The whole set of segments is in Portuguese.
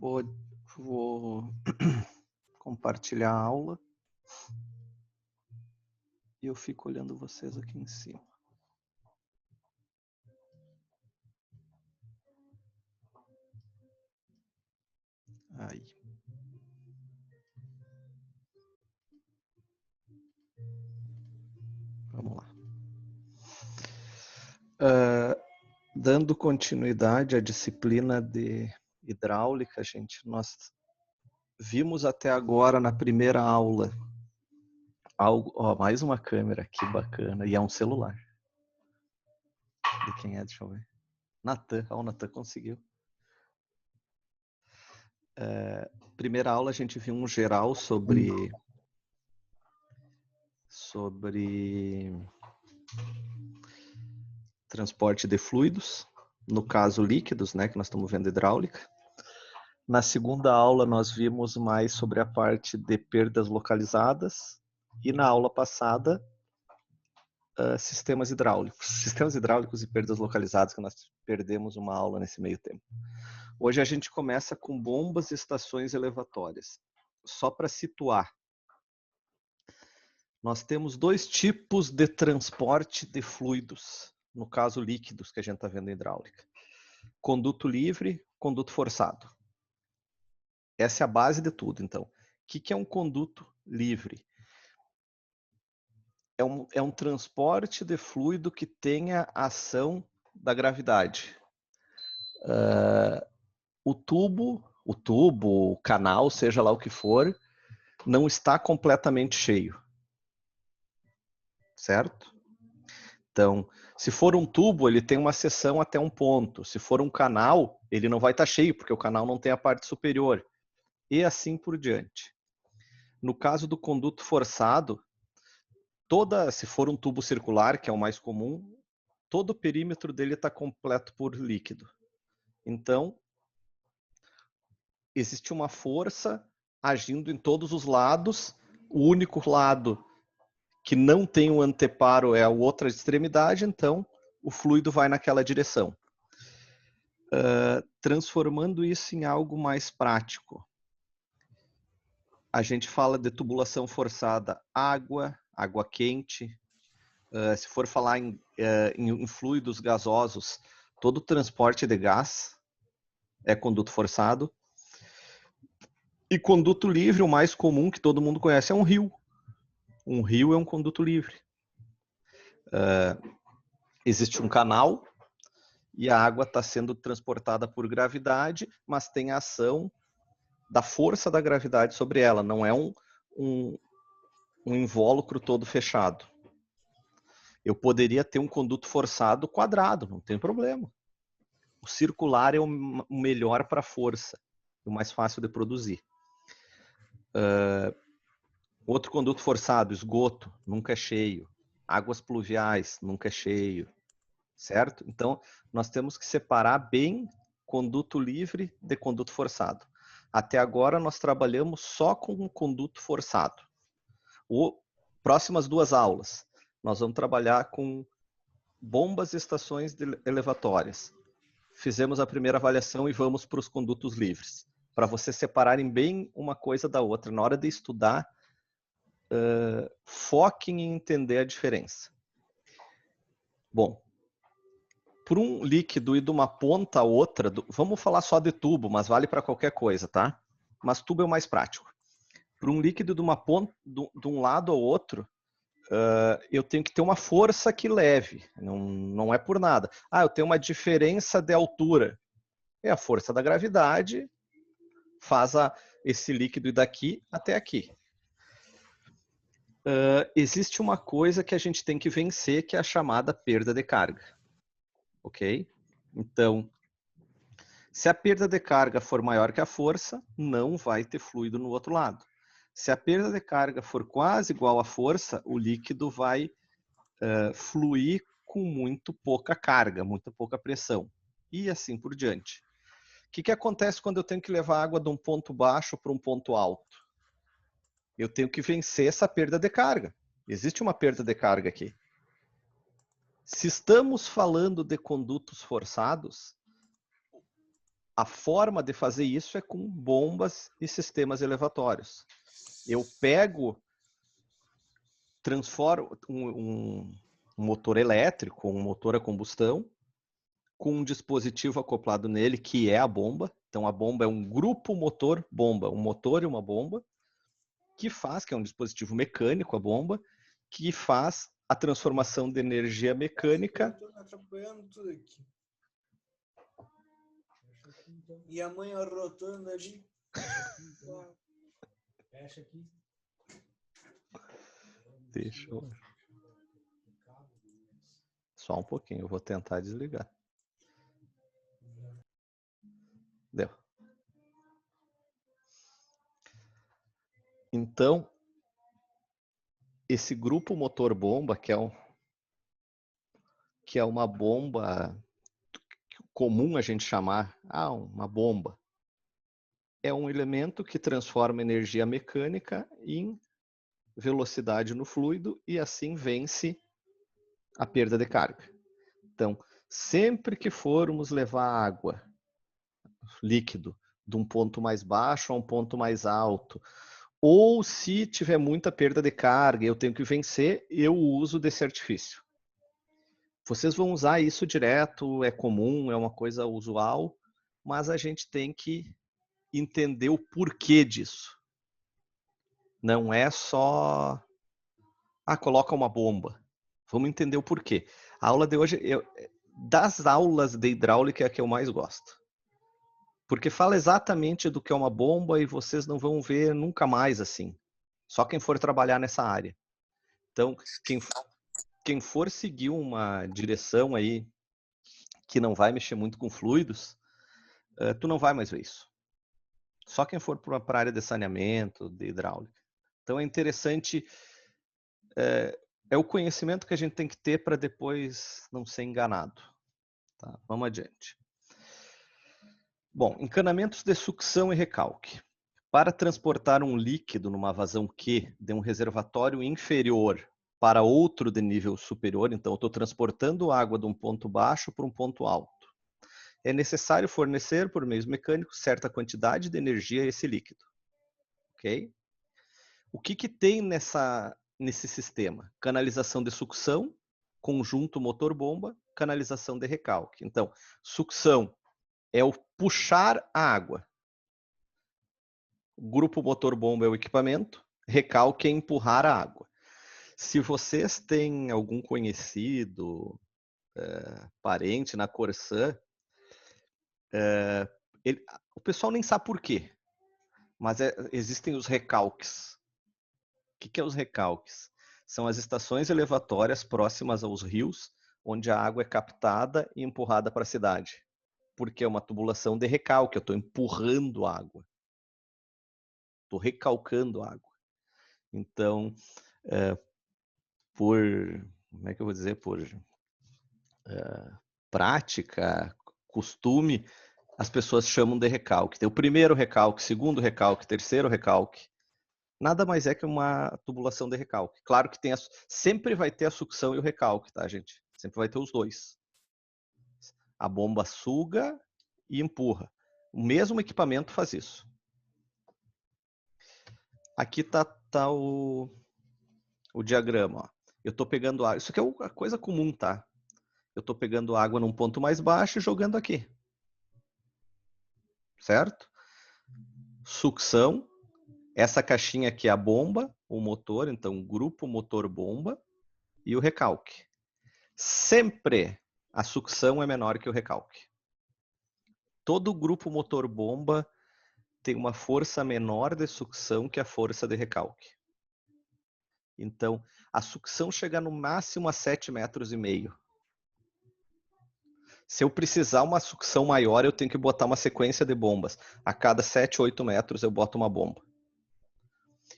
Vou, vou compartilhar a aula e eu fico olhando vocês aqui em cima. Aí. Vamos lá. Dando continuidade à disciplina de hidráulica, gente, nós vimos até agora na primeira aula algo, ó, mais uma câmera, que bacana, e é um celular. De quem é? Deixa eu ver. Natan, o Natan conseguiu. Primeira aula a gente viu um geral sobre transporte de fluidos, no caso líquidos, né, que nós estamos vendo hidráulica. Na segunda aula nós vimos mais sobre a parte de perdas localizadas e na aula passada sistemas hidráulicos e perdas localizadas, que nós perdemos uma aula nesse meio tempo. Hoje a gente começa com bombas e estações elevatórias. Só para situar, nós temos dois tipos de transporte de fluidos, no caso líquidos que a gente está vendo em hidráulica. Conduto livre, conduto forçado. Essa é a base de tudo, então. O que é um conduto livre? É um transporte de fluido que tenha a ação da gravidade. O tubo, o canal, seja lá o que for, não está completamente cheio. Certo? Então, se for um tubo, ele tem uma seção até um ponto. Se for um canal, ele não vai estar cheio, porque o canal não tem a parte superior. E assim por diante. No caso do conduto forçado, se for um tubo circular, que é o mais comum, todo o perímetro dele está completo por líquido. Então, existe uma força agindo em todos os lados. O único lado que não tem um anteparo é a outra extremidade, então o fluido vai naquela direção. Transformando isso em algo mais prático. A gente fala de tubulação forçada, água quente. Se for falar em fluidos gasosos, todo transporte de gás é conduto forçado. E conduto livre, o mais comum que todo mundo conhece, é um rio. Um rio é um conduto livre. Existe um canal e a água está sendo transportada por gravidade, mas tem a ação da força da gravidade sobre ela. Não é um invólucro todo fechado. Eu poderia ter um conduto forçado quadrado, não tem problema. O circular é o melhor para força, o mais fácil de produzir. Outro conduto forçado, esgoto, nunca é cheio. Águas pluviais, nunca é cheio. Certo? Então, nós temos que separar bem conduto livre de conduto forçado. Até agora, nós trabalhamos só com um conduto forçado. Próximas duas aulas, nós vamos trabalhar com bombas e estações elevatórias. Fizemos a primeira avaliação e vamos para os condutos livres, para vocês separarem bem uma coisa da outra. Na hora de estudar, foquem em entender a diferença. Bom, por um líquido ir de uma ponta a outra, vamos falar só de tubo, mas vale para qualquer coisa, tá? Mas tubo é o mais prático. Por um líquido de uma ponta, de um lado ao outro, eu tenho que ter uma força que leve, não é por nada. Eu tenho uma diferença de altura. É a força da gravidade faz esse líquido ir daqui até aqui. Existe uma coisa que a gente tem que vencer, que é a chamada perda de carga. Ok? Então, se a perda de carga for maior que a força, não vai ter fluido no outro lado. Se a perda de carga for quase igual à força, o líquido vai fluir com muito pouca carga, muito pouca pressão. E assim por diante. O que acontece quando eu tenho que levar água de um ponto baixo para um ponto alto? Eu tenho que vencer essa perda de carga. Existe uma perda de carga aqui. Se estamos falando de condutos forçados, A forma de fazer isso é com bombas e sistemas elevatórios. Eu transformo um motor elétrico, um motor a combustão, com um dispositivo acoplado nele, que é a bomba. Então, a bomba é um grupo motor-bomba, um motor e uma bomba, que é um dispositivo mecânico, a bomba, que faz a transformação de energia mecânica. Estou atrapalhando tudo aqui. E a mãe arrotando ali. Fecha aqui. Deixa eu... Só um pouquinho, eu vou tentar desligar. Deu. Então, esse grupo motor-bomba, que é uma bomba comum a gente chamar, uma bomba, é um elemento que transforma energia mecânica em velocidade no fluido e assim vence a perda de carga. Então, sempre que formos levar água, líquido, de um ponto mais baixo a um ponto mais alto, ou se tiver muita perda de carga e eu tenho que vencer, eu uso desse artifício. Vocês vão usar isso direto, é comum, é uma coisa usual, mas a gente tem que entender o porquê disso. Não é só, coloca uma bomba. Vamos entender o porquê. A aula de hoje, das aulas de hidráulica, é a que eu mais gosto. Porque fala exatamente do que é uma bomba e vocês não vão ver nunca mais assim. Só quem for trabalhar nessa área. Então, quem for seguir uma direção aí que não vai mexer muito com fluidos, tu não vai mais ver isso. Só quem for para a área de saneamento, de hidráulica. Então é interessante, é o conhecimento que a gente tem que ter para depois não ser enganado. Tá? Vamos adiante. Bom, encanamentos de sucção e recalque. Para transportar um líquido numa vazão Q de um reservatório inferior para outro de nível superior, então eu estou transportando água de um ponto baixo para um ponto alto, é necessário fornecer, por meios mecânicos, certa quantidade de energia a esse líquido. Ok? O que tem nesse sistema? Canalização de sucção, conjunto motor-bomba, canalização de recalque. Então, sucção é o puxar a água. O grupo motor-bomba é o equipamento, recalque é empurrar a água. Se vocês têm algum conhecido, parente na Corsã, o pessoal nem sabe por quê, mas existem os recalques. O que é os recalques? São as estações elevatórias próximas aos rios, onde a água é captada e empurrada para a cidade. Porque é uma tubulação de recalque, eu estou empurrando água. Estou recalcando água. Então, como é que eu vou dizer, por prática, costume, as pessoas chamam de recalque. Tem o primeiro recalque, segundo recalque, terceiro recalque. Nada mais é que uma tubulação de recalque. Claro que sempre vai ter a sucção e o recalque, tá, gente? Sempre vai ter os dois. A bomba suga e empurra. O mesmo equipamento faz isso. Aqui tá o diagrama. Ó. Eu estou pegando água. Isso aqui é uma coisa comum, tá? Eu estou pegando água num ponto mais baixo e jogando aqui. Certo? Sucção. Essa caixinha aqui é a bomba, o motor, então grupo motor-bomba e o recalque. Sempre a sucção é menor que o recalque. Todo grupo motor-bomba tem uma força menor de sucção que a força de recalque. Então, a sucção chega no máximo a 7,5 metros. Se eu precisar uma sucção maior, eu tenho que botar uma sequência de bombas. A cada 7, 8 metros eu boto uma bomba.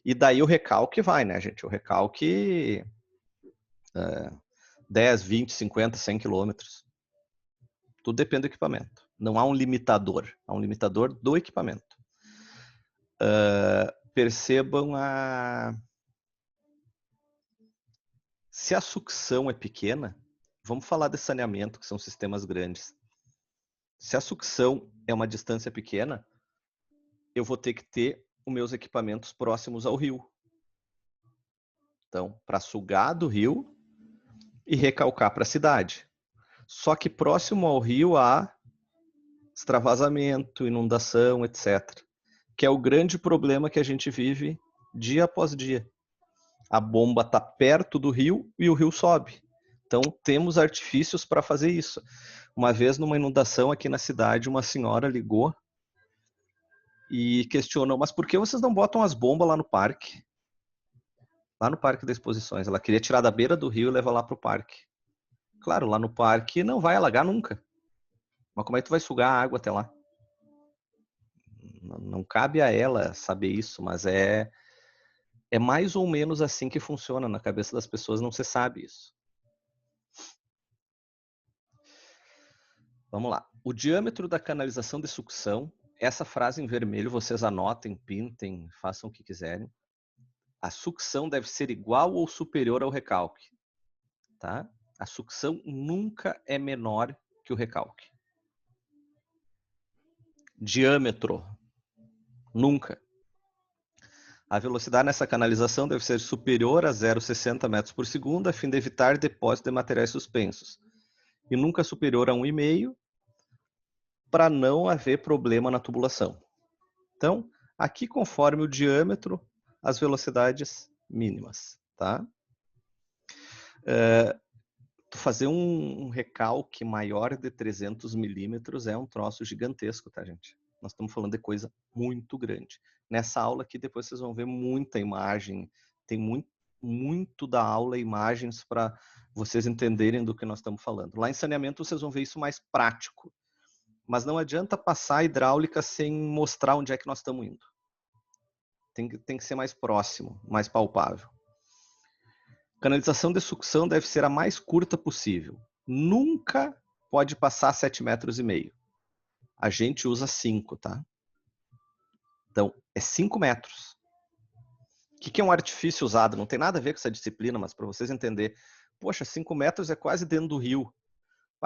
E daí o recalque vai, né, gente? O recalque 10, 20, 50, 100 quilômetros. Tudo depende do equipamento. Não há um limitador. Há um limitador do equipamento. Percebam se a sucção é pequena, vamos falar de saneamento, que são sistemas grandes. Se a sucção é uma distância pequena, eu vou ter que ter os meus equipamentos próximos ao rio. Então, para sugar do rio e recalcar para a cidade. Só que próximo ao rio há extravasamento, inundação, etc. Que é o grande problema que a gente vive dia após dia. A bomba está perto do rio e o rio sobe. Então, temos artifícios para fazer isso. Uma vez, numa inundação aqui na cidade, uma senhora ligou e questionou, mas por que vocês não botam as bombas lá no parque? Lá no Parque das Exposições. Ela queria tirar da beira do rio e levar lá para o parque. Claro, lá no parque não vai alagar nunca. Mas como é que tu vai sugar a água até lá? Não cabe a ela saber isso, mas é mais ou menos assim que funciona na cabeça das pessoas, não se sabe isso. Vamos lá. O diâmetro da canalização de sucção, essa frase em vermelho vocês anotem, pintem, façam o que quiserem. A sucção deve ser igual ou superior ao recalque, tá? A sucção nunca é menor que o recalque. Diâmetro, nunca. A velocidade nessa canalização deve ser superior a 0,60 metros por segundo, a fim de evitar depósito de materiais suspensos. E nunca superior a 1,5, para não haver problema na tubulação. Então, aqui conforme o diâmetro, as velocidades mínimas, tá? Fazer um recalque maior de 300 milímetros é um troço gigantesco, tá, gente? Nós estamos falando de coisa muito grande. Nessa aula aqui, depois vocês vão ver muita imagem, tem muito da aula imagens para vocês entenderem do que nós estamos falando. Lá em saneamento vocês vão ver isso mais prático, mas não adianta passar a hidráulica sem mostrar onde é que nós estamos indo. Tem que ser mais próximo, mais palpável. Canalização de sucção deve ser a mais curta possível. Nunca pode passar 7,5 metros. A gente usa 5, tá? Então, é 5 metros. O que é um artifício usado? Não tem nada a ver com essa disciplina, mas para vocês entenderem. Poxa, 5 metros é quase dentro do rio.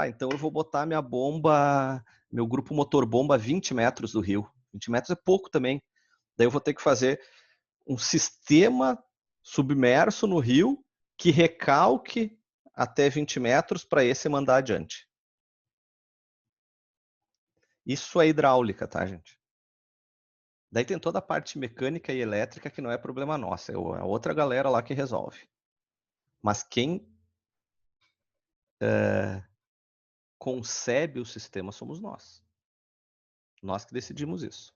Então eu vou botar minha bomba, meu grupo motor bomba a 20 metros do rio. 20 metros é pouco também. Daí eu vou ter que fazer um sistema submerso no rio que recalque até 20 metros para esse mandar adiante. Isso é hidráulica, tá, gente? Daí tem toda a parte mecânica e elétrica que não é problema nosso, é a outra galera lá que resolve. Mas quem concebe o sistema somos nós. Nós que decidimos isso.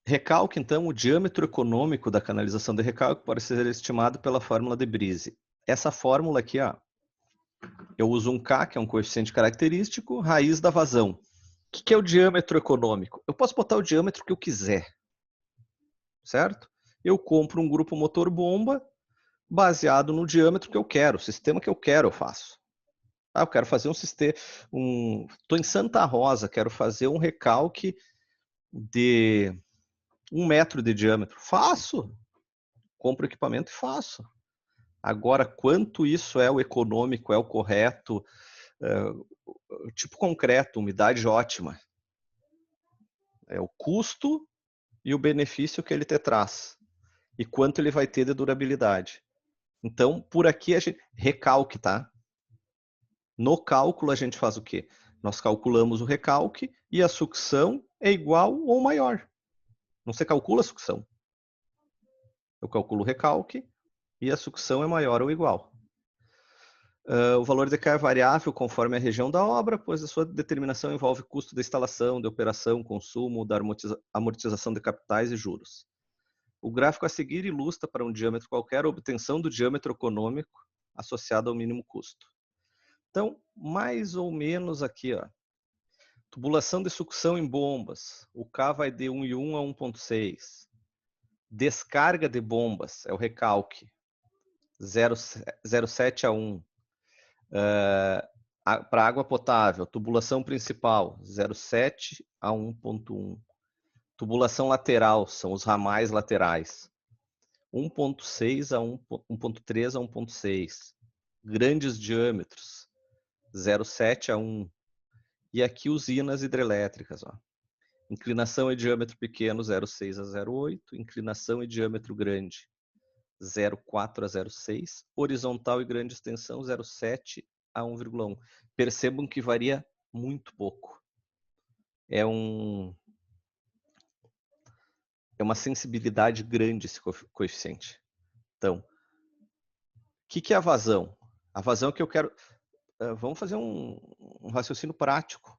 Recalque, então, o diâmetro econômico da canalização de recalque pode ser estimado pela fórmula de Brise. Essa fórmula aqui, ó, eu uso um K, que é um coeficiente característico, raiz da vazão. O que é o diâmetro econômico? Eu posso botar o diâmetro que eu quiser, certo? Eu compro um grupo motor bomba baseado no diâmetro que eu quero, o sistema que eu quero eu faço. Eu quero fazer um sistema, estou em Santa Rosa, quero fazer um recalque de 1 metro de diâmetro. Faço. Compro equipamento e faço. Agora, quanto isso é o econômico, é o correto, tipo concreto, umidade ótima. É o custo e o benefício que ele te traz. E quanto ele vai ter de durabilidade. Então, por aqui a gente... Recalque, tá? No cálculo a gente faz o quê? Nós calculamos o recalque e a sucção é igual ou maior. Não se calcula a sucção. Eu calculo o recalque e a sucção é maior ou igual. O valor de K é variável conforme a região da obra, pois a sua determinação envolve custo de instalação, de operação, consumo, da amortização de capitais e juros. O gráfico a seguir ilustra para um diâmetro qualquer a obtenção do diâmetro econômico associado ao mínimo custo. Então, mais ou menos aqui, ó, tubulação de sucção em bombas, o K vai de 1,1 a 1,6. Descarga de bombas, é o recalque, 0,7 a 1. Para água potável, tubulação principal, 0,7 a 1,1. Tubulação lateral, são os ramais laterais, 1,6 a 1,3 a 1,6. Grandes diâmetros, 0,7 a 1. E aqui usinas hidrelétricas, ó. Inclinação e diâmetro pequeno, 0,6 a 0,8. Inclinação e diâmetro grande, 0,4 a 0,6. Horizontal e grande extensão, 0,7 a 1,1. Percebam que varia muito pouco. É uma sensibilidade grande esse coeficiente. Então, o que é a vazão? A vazão é que eu quero... Vamos fazer um raciocínio prático.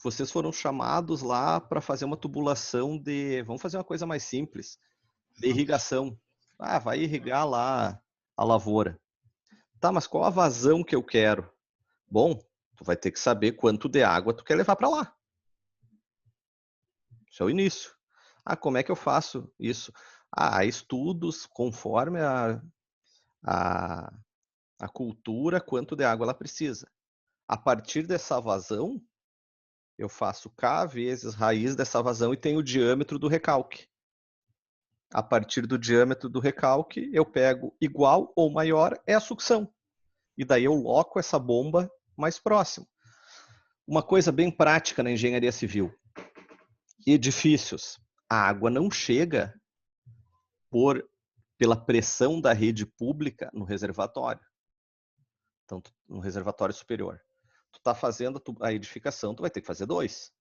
Vocês foram chamados lá para fazer uma tubulação de... Vamos fazer uma coisa mais simples. De irrigação. Ah, vai irrigar lá a lavoura. Tá, mas qual a vazão que eu quero? Bom, tu vai ter que saber quanto de água tu quer levar para lá. Isso é o início. Ah, como é que eu faço isso? Ah, estudos conforme a cultura, quanto de água ela precisa. A partir dessa vazão, eu faço K vezes raiz dessa vazão e tenho o diâmetro do recalque. A partir do diâmetro do recalque, eu pego igual ou maior é a sucção. E daí eu loco essa bomba mais próximo. Uma coisa bem prática na engenharia civil. Edifícios. A água não chega pela pressão da rede pública no reservatório. Então, no reservatório superior. Tu está fazendo a edificação, tu vai ter que fazer 2.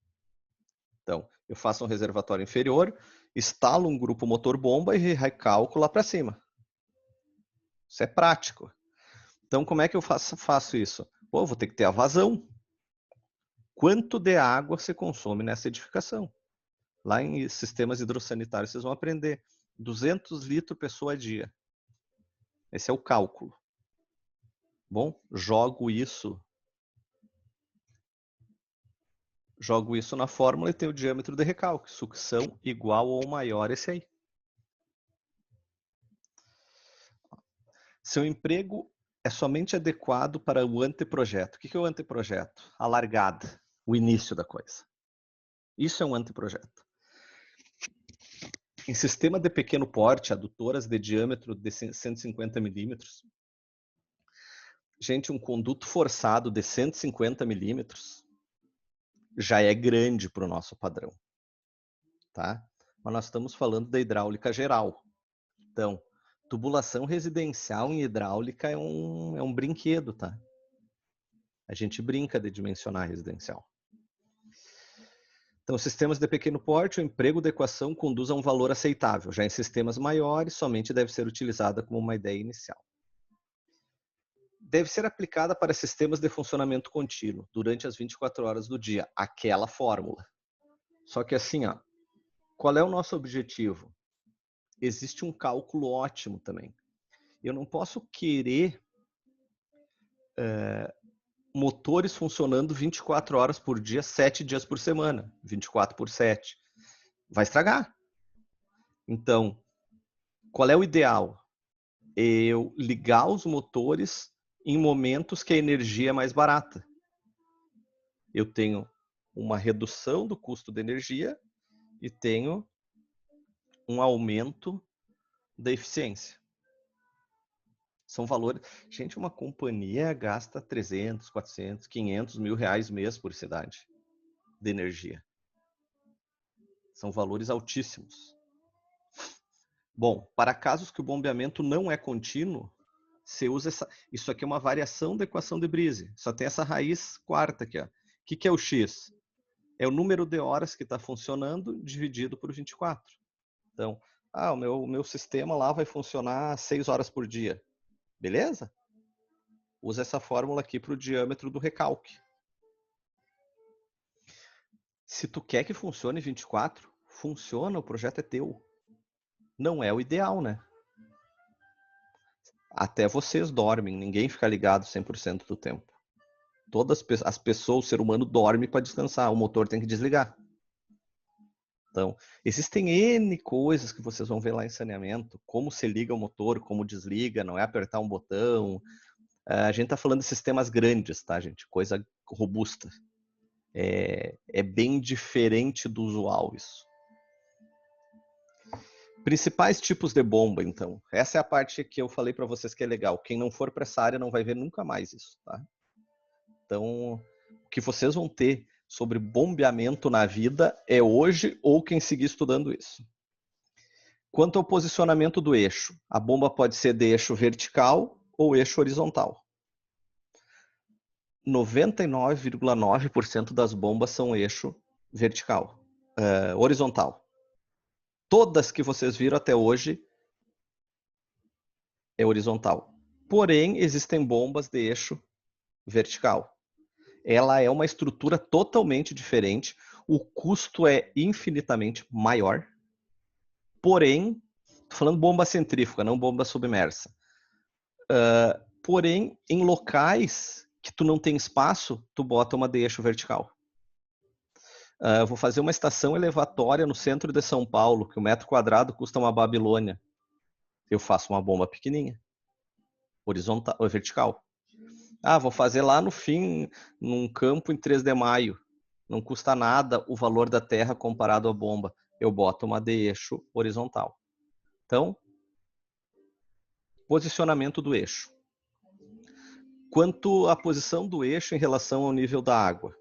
Então, eu faço um reservatório inferior, instalo um grupo motor-bomba e recalco lá para cima. Isso é prático. Então, como é que eu faço isso? Pô, eu vou ter que ter a vazão. Quanto de água se consome nessa edificação? Lá em sistemas hidrossanitários, vocês vão aprender. 200 litros pessoa a dia. Esse é o cálculo. Bom, jogo isso na fórmula e tenho o diâmetro de recalque. Sucção igual ou maior esse aí. Seu emprego é somente adequado para o anteprojeto. O que é o anteprojeto? A largada, o início da coisa. Isso é um anteprojeto. Em sistema de pequeno porte, adutoras de diâmetro de 150 milímetros, gente, um conduto forçado de 150 milímetros já é grande para o nosso padrão. Tá? Mas nós estamos falando da hidráulica geral. Então, tubulação residencial em hidráulica é um brinquedo, tá? A gente brinca de dimensionar residencial. Então, sistemas de pequeno porte, o emprego da equação conduz a um valor aceitável. Já em sistemas maiores, somente deve ser utilizada como uma ideia inicial. Deve ser aplicada para sistemas de funcionamento contínuo, durante as 24 horas do dia, aquela fórmula. Só que assim, ó, qual é o nosso objetivo? Existe um cálculo ótimo também. Eu não posso querer motores funcionando 24 horas por dia, 7 dias por semana, 24 por 7. Vai estragar. Então, qual é o ideal? Eu ligar os motores em momentos que a energia é mais barata. Eu tenho uma redução do custo de energia e tenho um aumento da eficiência. São valores... Gente, uma companhia gasta 300, 400, 500 mil reais mês por cidade de energia. São valores altíssimos. Bom, para casos que o bombeamento não é contínuo, você usa essa... Isso aqui é uma variação da equação de Brise. Só tem essa raiz quarta aqui. Ó. O que é o X? É o número de horas que está funcionando dividido por 24. Então, o meu sistema lá vai funcionar 6 horas por dia. Beleza? Usa essa fórmula aqui para o diâmetro do recalque. Se tu quer que funcione 24, funciona, o projeto é teu. Não é o ideal, né? Até vocês dormem, ninguém fica ligado 100% do tempo. Todas as pessoas, o ser humano dorme para descansar, o motor tem que desligar. Então, existem N coisas que vocês vão ver lá em saneamento, como se liga o motor, como desliga, não é apertar um botão. A gente está falando de sistemas grandes, tá, gente? Coisa robusta. É bem diferente do usual isso. Principais tipos de bomba, então. Essa é a parte que eu falei para vocês que é legal. Quem não for para essa área não vai ver nunca mais isso, tá? Então, o que vocês vão ter sobre bombeamento na vida é hoje ou quem seguir estudando isso. Quanto ao posicionamento do eixo, a bomba pode ser de eixo vertical ou eixo horizontal. 99,9% das bombas são eixo vertical, horizontal. Todas que vocês viram até hoje é horizontal. Porém, existem bombas de eixo vertical. Ela é uma estrutura totalmente diferente, o custo é infinitamente maior. Porém, tô falando bomba centrífuga, não bomba submersa. Porém, em locais que tu não tem espaço, tu bota uma de eixo vertical. Eu vou fazer uma estação elevatória no centro de São Paulo, que o metro quadrado custa uma Babilônia. Eu faço uma bomba pequenininha, horizontal ou vertical. Vou fazer lá no fim, num campo em 3 de maio. Não custa nada o valor da terra comparado à bomba. Eu boto uma de eixo horizontal. Então, posicionamento do eixo. Quanto à posição do eixo em relação ao nível da água.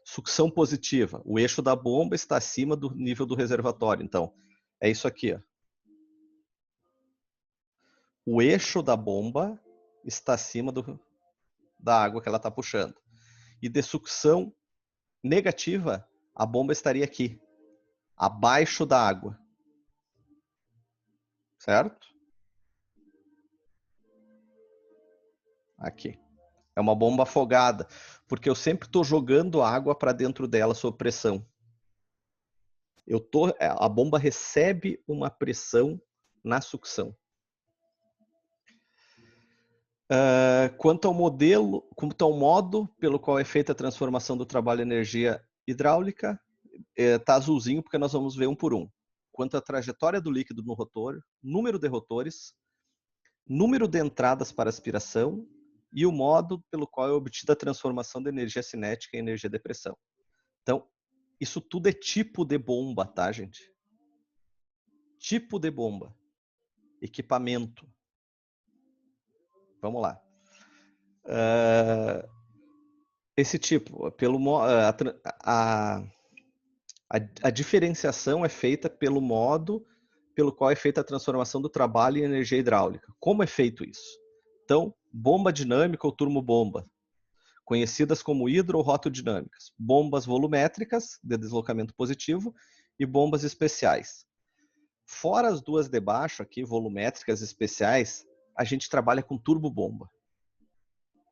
Sucção positiva. O eixo da bomba está acima do nível do reservatório. Então, é isso aqui. Ó. O eixo da bomba está acima da água que ela está puxando. E de sucção negativa, a bomba estaria aqui, abaixo da água. Certo? Aqui. É uma bomba afogada, porque eu sempre estou jogando água para dentro dela sob pressão. A bomba recebe uma pressão na sucção. Quanto ao modo pelo qual é feita a transformação do trabalho em energia hidráulica, está azulzinho porque nós vamos ver um por um. Quanto à trajetória do líquido no rotor, número de rotores, número de entradas para aspiração e o modo pelo qual é obtida a transformação da energia cinética em energia de pressão. Então, isso tudo é tipo de bomba, tá, gente? Tipo de bomba. Equipamento. Vamos lá. Esse tipo, a diferenciação é feita pelo modo pelo qual é feita a transformação do trabalho em energia hidráulica. Como é feito isso? Então, bomba dinâmica ou turbobomba, conhecidas como hidro ou rotodinâmicas, bombas volumétricas de deslocamento positivo e bombas especiais. Fora as duas de baixo aqui, volumétricas especiais, a gente trabalha com turbobomba.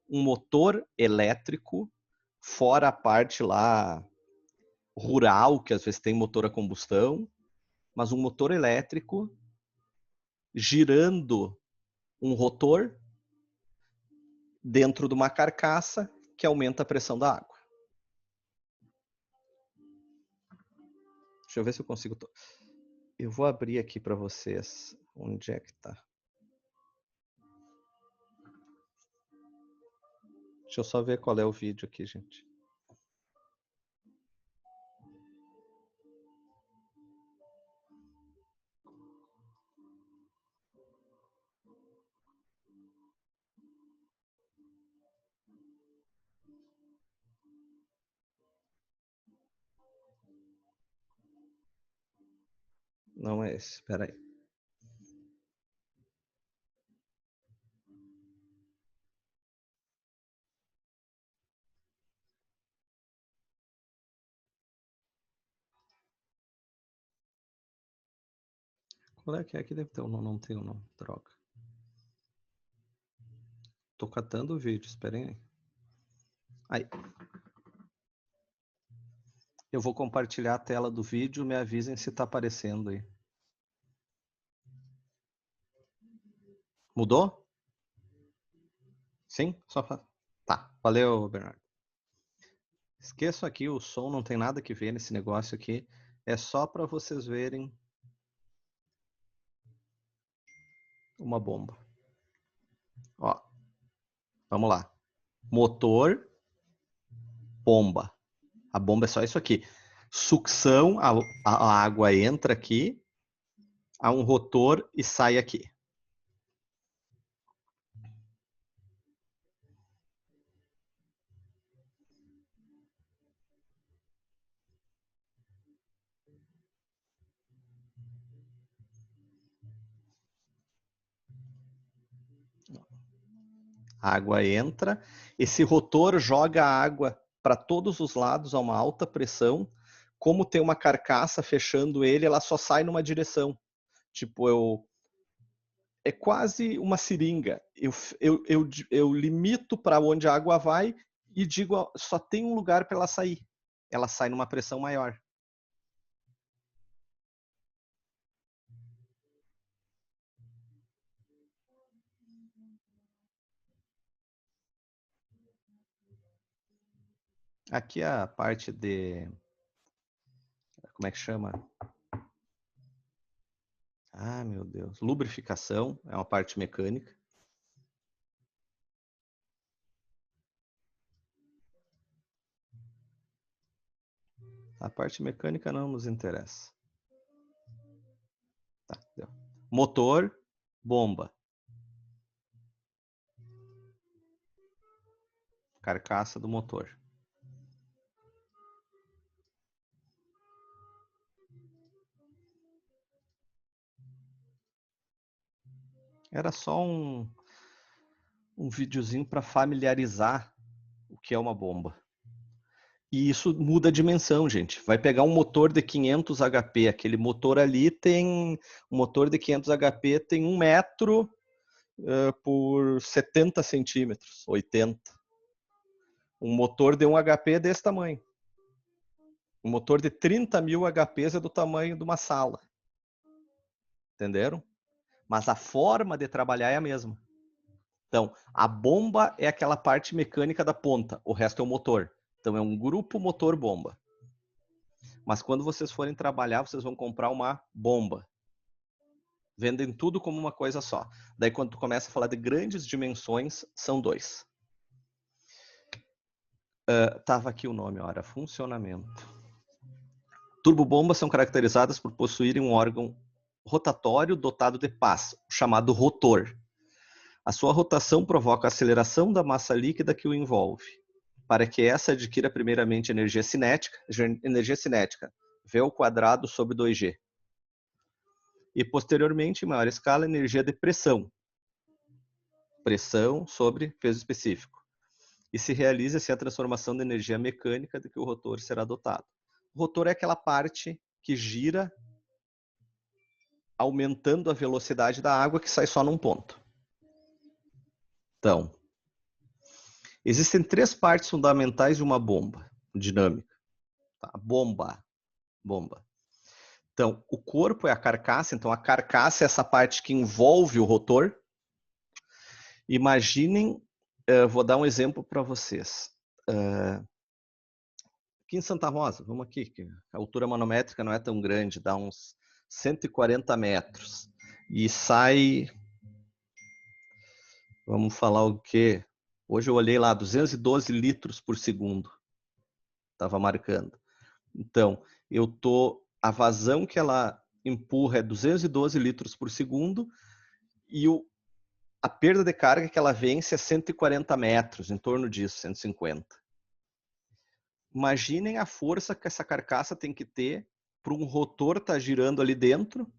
Um motor elétrico, fora a parte lá rural, que às vezes tem motor a combustão, mas um motor elétrico girando um rotor dentro de uma carcaça que aumenta a pressão da água. Deixa eu ver se eu consigo... Eu vou abrir aqui para vocês. Onde é que tá? Deixa eu só ver qual é o vídeo aqui, gente. Não é esse, espera aí. Qual é que é? Aqui deve ter um, não tem um não, droga. Tô catando o vídeo, esperem aí. Aí. Eu vou compartilhar a tela do vídeo, me avisem se tá aparecendo aí. Mudou? Sim? Só Tá, valeu, Bernardo. Esqueço aqui, o som não tem nada que ver nesse negócio aqui. É só para vocês verem uma bomba. Ó, vamos lá. Motor, bomba. A bomba é só isso aqui. Sucção, a água entra aqui, há um rotor e sai aqui. A água entra, esse rotor joga a água para todos os lados a uma alta pressão. Como tem uma carcaça fechando ele, ela só sai numa direção. Tipo, é quase uma seringa. Eu limito para onde a água vai e digo, só tem um lugar para ela sair. Ela sai numa pressão maior. Aqui é a parte de... Como é que chama? Ah, meu Deus. Lubrificação é uma parte mecânica. A parte mecânica não nos interessa. Tá, deu. Motor, bomba. Carcaça do motor. Era só um videozinho para familiarizar o que é uma bomba. E isso muda a dimensão, gente. Vai pegar um motor de 500 HP. Aquele motor ali tem... Um motor de 500 HP tem 1 metro por 70 centímetros, 80. Um motor de 1 HP é desse tamanho. Um motor de 30 mil HPs é do tamanho de uma sala. Entenderam? Mas a forma de trabalhar é a mesma. Então, a bomba é aquela parte mecânica da ponta. O resto é o motor. Então, é um grupo motor-bomba. Mas quando vocês forem trabalhar, vocês vão comprar uma bomba. Vendem tudo como uma coisa só. Daí, quando tu começa a falar de grandes dimensões, são 2. Tava aqui o nome, ora, funcionamento. Turbobombas são caracterizadas por possuírem um órgão rotatório dotado de pás, chamado rotor. A sua rotação provoca a aceleração da massa líquida que o envolve. Para que essa adquira primeiramente energia cinética, V ao quadrado sobre 2G. E posteriormente, em maior escala, energia de pressão. Pressão sobre peso específico. E se realiza assim a transformação da energia mecânica de que o rotor será dotado. O rotor é aquela parte que gira aumentando a velocidade da água que sai só num ponto. Então, existem 3 partes fundamentais de uma bomba dinâmica. Tá? Bomba. Então, o corpo é a carcaça. Então, a carcaça é essa parte que envolve o rotor. Imaginem, vou dar um exemplo para vocês. Aqui em Santa Rosa, vamos aqui, que a altura manométrica não é tão grande, dá uns 140 metros. E sai, vamos falar o quê? Hoje eu olhei lá, 212 litros por segundo. Estava marcando. Então, a vazão que ela empurra é 212 litros por segundo e a perda de carga que ela vence é 140 metros, em torno disso, 150. Imaginem a força que essa carcaça tem que ter para um rotor estar girando ali dentro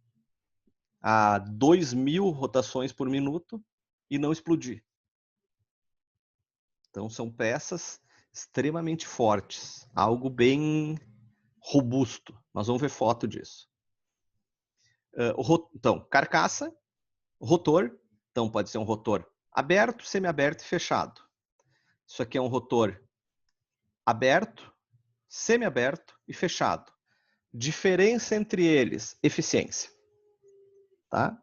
a 2.000 rotações por minuto e não explodir. Então, são peças extremamente fortes, algo bem robusto. Nós vamos ver foto disso. Então, carcaça, rotor. Então, pode ser um rotor aberto, semiaberto e fechado. Isso aqui é um rotor aberto, semiaberto e fechado. Diferença entre eles, eficiência. Tá?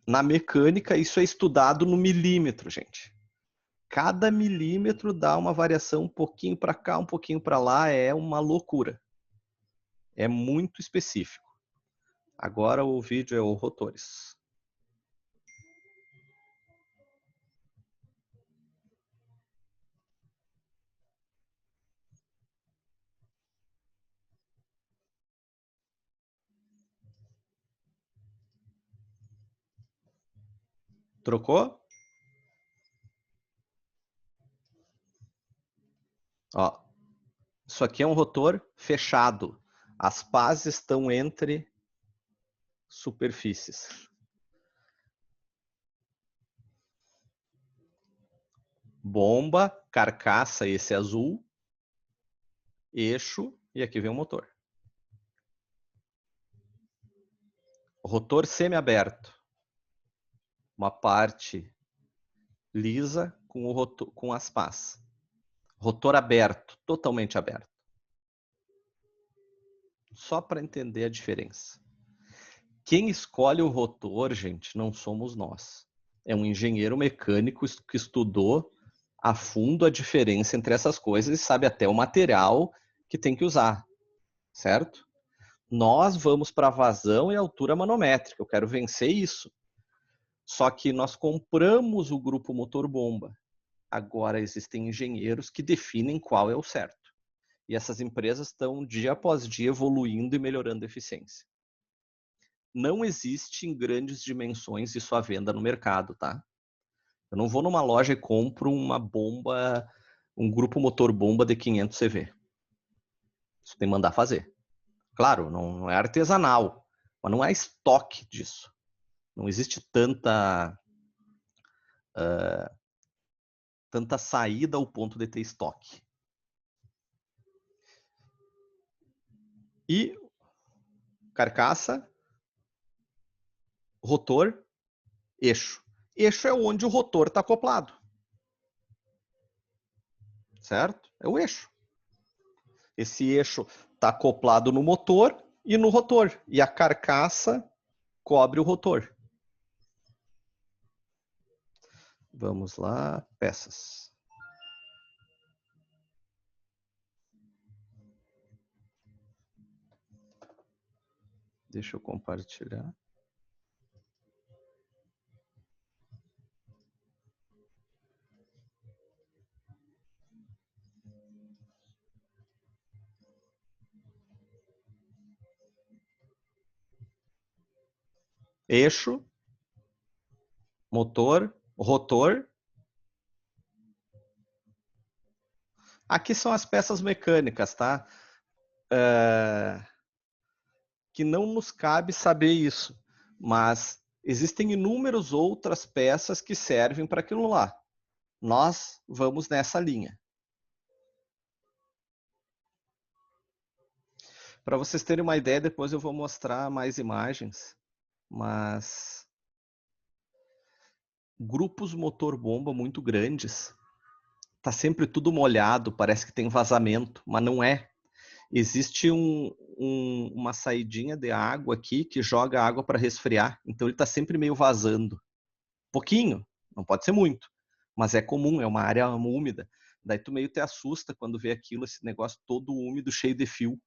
Na mecânica, isso é estudado no milímetro, gente. Cada milímetro dá uma variação um pouquinho para cá, um pouquinho para lá, é uma loucura. É muito específico. Agora o vídeo é o rotores. Trocou? Ó, isso aqui é um rotor fechado. As pás estão entre superfícies. bomba, carcaça, esse azul, eixo, e aqui vem o motor. Rotor semiaberto. Uma parte lisa com, o rotor, com as pás. Rotor aberto, totalmente aberto. Só para entender a diferença. Quem escolhe o rotor, gente, não somos nós. É um engenheiro mecânico que estudou a fundo a diferença entre essas coisas e sabe até o material que tem que usar, certo? Nós vamos para vazão e altura manométrica. Eu quero vencer isso. Só que nós compramos o grupo motor bomba. Agora existem engenheiros que definem qual é o certo. E essas empresas estão dia após dia evoluindo e melhorando a eficiência. Não existe em grandes dimensões isso à venda no mercado, tá? Eu não vou numa loja e compro uma bomba, um grupo motor bomba de 500 CV. Isso tem que mandar fazer. Claro, não é artesanal, mas não há estoque disso. Não existe tanta saída ao ponto de ter estoque. E carcaça, rotor, eixo. Eixo é onde o rotor está acoplado. Certo? É o eixo. Esse eixo está acoplado no motor e no rotor. E a carcaça cobre o rotor. Vamos lá, peças. Deixa eu compartilhar. Eixo, motor, rotor. Aqui são as peças mecânicas, tá? Que não nos cabe saber isso, mas existem inúmeras outras peças que servem para aquilo lá. Nós vamos nessa linha. Para vocês terem uma ideia, depois eu vou mostrar mais imagens, mas grupos motor bomba muito grandes, tá sempre tudo molhado, parece que tem vazamento, mas não é. Existe uma saidinha de água aqui que joga água para resfriar, então ele está sempre meio vazando. Pouquinho, não pode ser muito, mas é comum, é uma área úmida. Daí tu meio te assusta quando vê aquilo, esse negócio todo úmido, cheio de fio.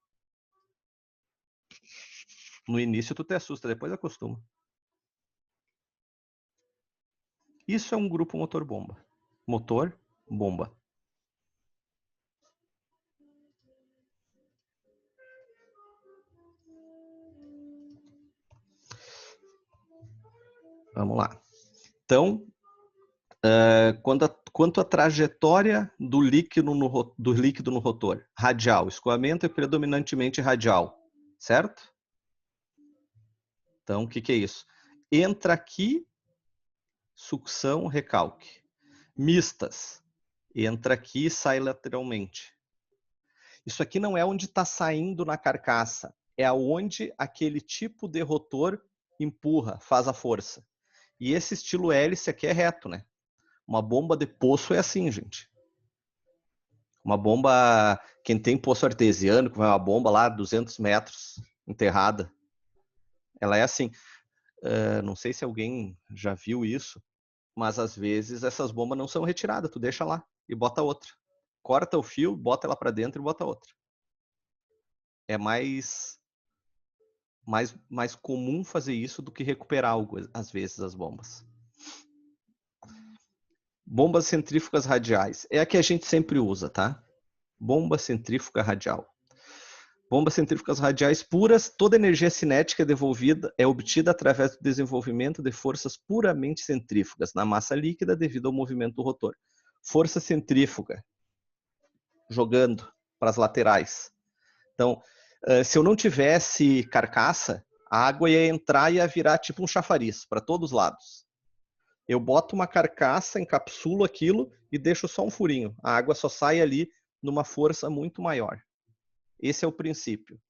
No início tu te assusta, depois acostuma. Isso é um grupo motor bomba. Motor, bomba. Vamos lá. Então, quanto à trajetória do líquido no rotor, radial. Escoamento é predominantemente radial, certo? Então, o que é isso? Entra aqui, sucção, recalque. Mistas. Entra aqui e sai lateralmente. Isso aqui não é onde está saindo na carcaça, é aonde aquele tipo de rotor empurra, faz a força. E esse estilo hélice aqui é reto, né? Uma bomba de poço é assim, gente. Uma bomba, quem tem poço artesiano, que vai uma bomba lá 200 metros enterrada, ela é assim. Não sei se alguém já viu isso, mas às vezes essas bombas não são retiradas, tu deixa lá e bota outra. Corta o fio, bota ela para dentro e bota outra. É mais comum fazer isso do que recuperar, às vezes, as bombas. Bombas centrífugas radiais. É a que a gente sempre usa, tá? Bomba centrífuga radial. Bombas centrífugas radiais puras, toda energia cinética devolvida é obtida através do desenvolvimento de forças puramente centrífugas na massa líquida devido ao movimento do rotor. Força centrífuga, jogando para as laterais. Então, se eu não tivesse carcaça, a água ia entrar e ia virar tipo um chafariz para todos os lados. Eu boto uma carcaça, encapsulo aquilo e deixo só um furinho. A água só sai ali numa força muito maior. Esse é o princípio.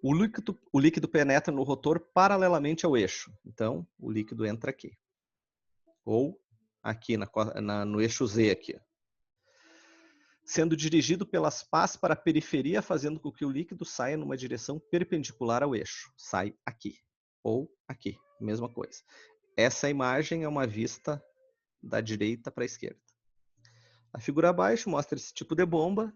O líquido penetra no rotor paralelamente ao eixo. Então, o líquido entra aqui. Ou aqui no eixo Z aqui. Sendo dirigido pelas pás para a periferia, fazendo com que o líquido saia numa direção perpendicular ao eixo. Sai aqui. Ou aqui. Mesma coisa. Essa imagem é uma vista da direita para a esquerda. A figura abaixo mostra esse tipo de bomba.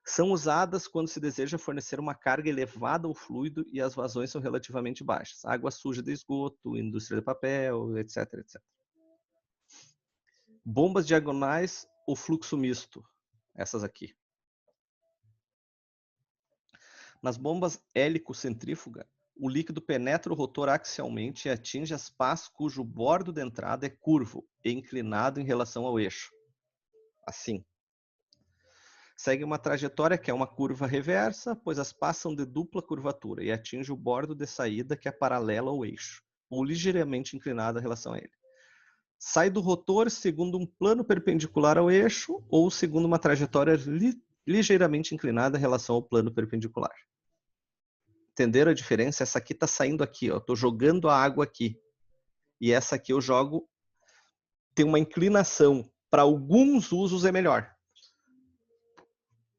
São usadas quando se deseja fornecer uma carga elevada ao fluido e as vazões são relativamente baixas. Água suja de esgoto, indústria de papel, etc, etc. Bombas diagonais ou fluxo misto. Essas aqui. Nas bombas hélico-centrífuga, o líquido penetra o rotor axialmente e atinge as pás cujo bordo de entrada é curvo e inclinado em relação ao eixo. Assim. Segue uma trajetória que é uma curva reversa, pois as pás são de dupla curvatura e atinge o bordo de saída que é paralelo ao eixo, ou ligeiramente inclinado em relação a ele. Sai do rotor segundo um plano perpendicular ao eixo ou segundo uma trajetória ligeiramente inclinada em relação ao plano perpendicular. Entenderam a diferença? Essa aqui está saindo aqui, estou jogando a água aqui. E essa aqui eu jogo, tem uma inclinação. Para alguns usos é melhor.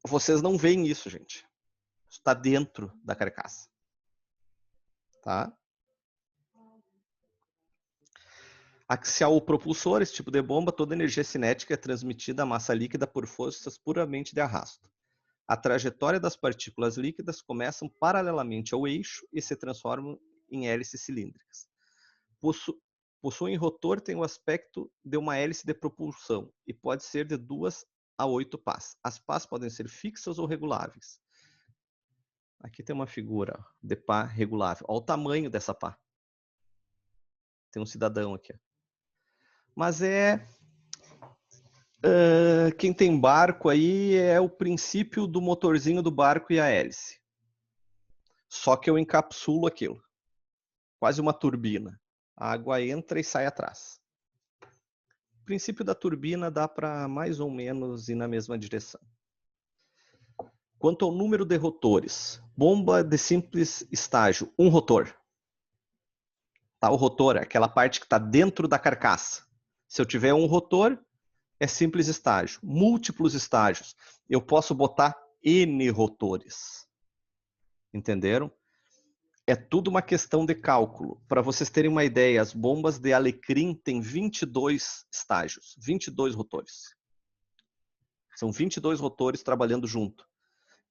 Vocês não veem isso, gente. Está dentro da carcaça. Tá? Axial ou propulsor, esse tipo de bomba, toda energia cinética é transmitida à massa líquida por forças puramente de arrasto. A trajetória das partículas líquidas começam paralelamente ao eixo e se transformam em hélices cilíndricas. Possuem rotor, tem o aspecto de uma hélice de propulsão e pode ser de 2 a 8 pás. As pás podem ser fixas ou reguláveis. Aqui tem uma figura de pá regulável. Olha o tamanho dessa pá. Tem um cidadão aqui. Mas quem tem barco aí é o princípio do motorzinho do barco e a hélice. Só que eu encapsulo aquilo. Quase uma turbina. A água entra e sai atrás. O princípio da turbina dá para mais ou menos ir na mesma direção. Quanto ao número de rotores, bomba de simples estágio, um rotor. Tá, o rotor é aquela parte que está dentro da carcaça. Se eu tiver um rotor, é simples estágio. Múltiplos estágios, eu posso botar N rotores. Entenderam? É tudo uma questão de cálculo. Para vocês terem uma ideia, as bombas de alecrim têm 22 estágios, 22 rotores. São 22 rotores trabalhando junto.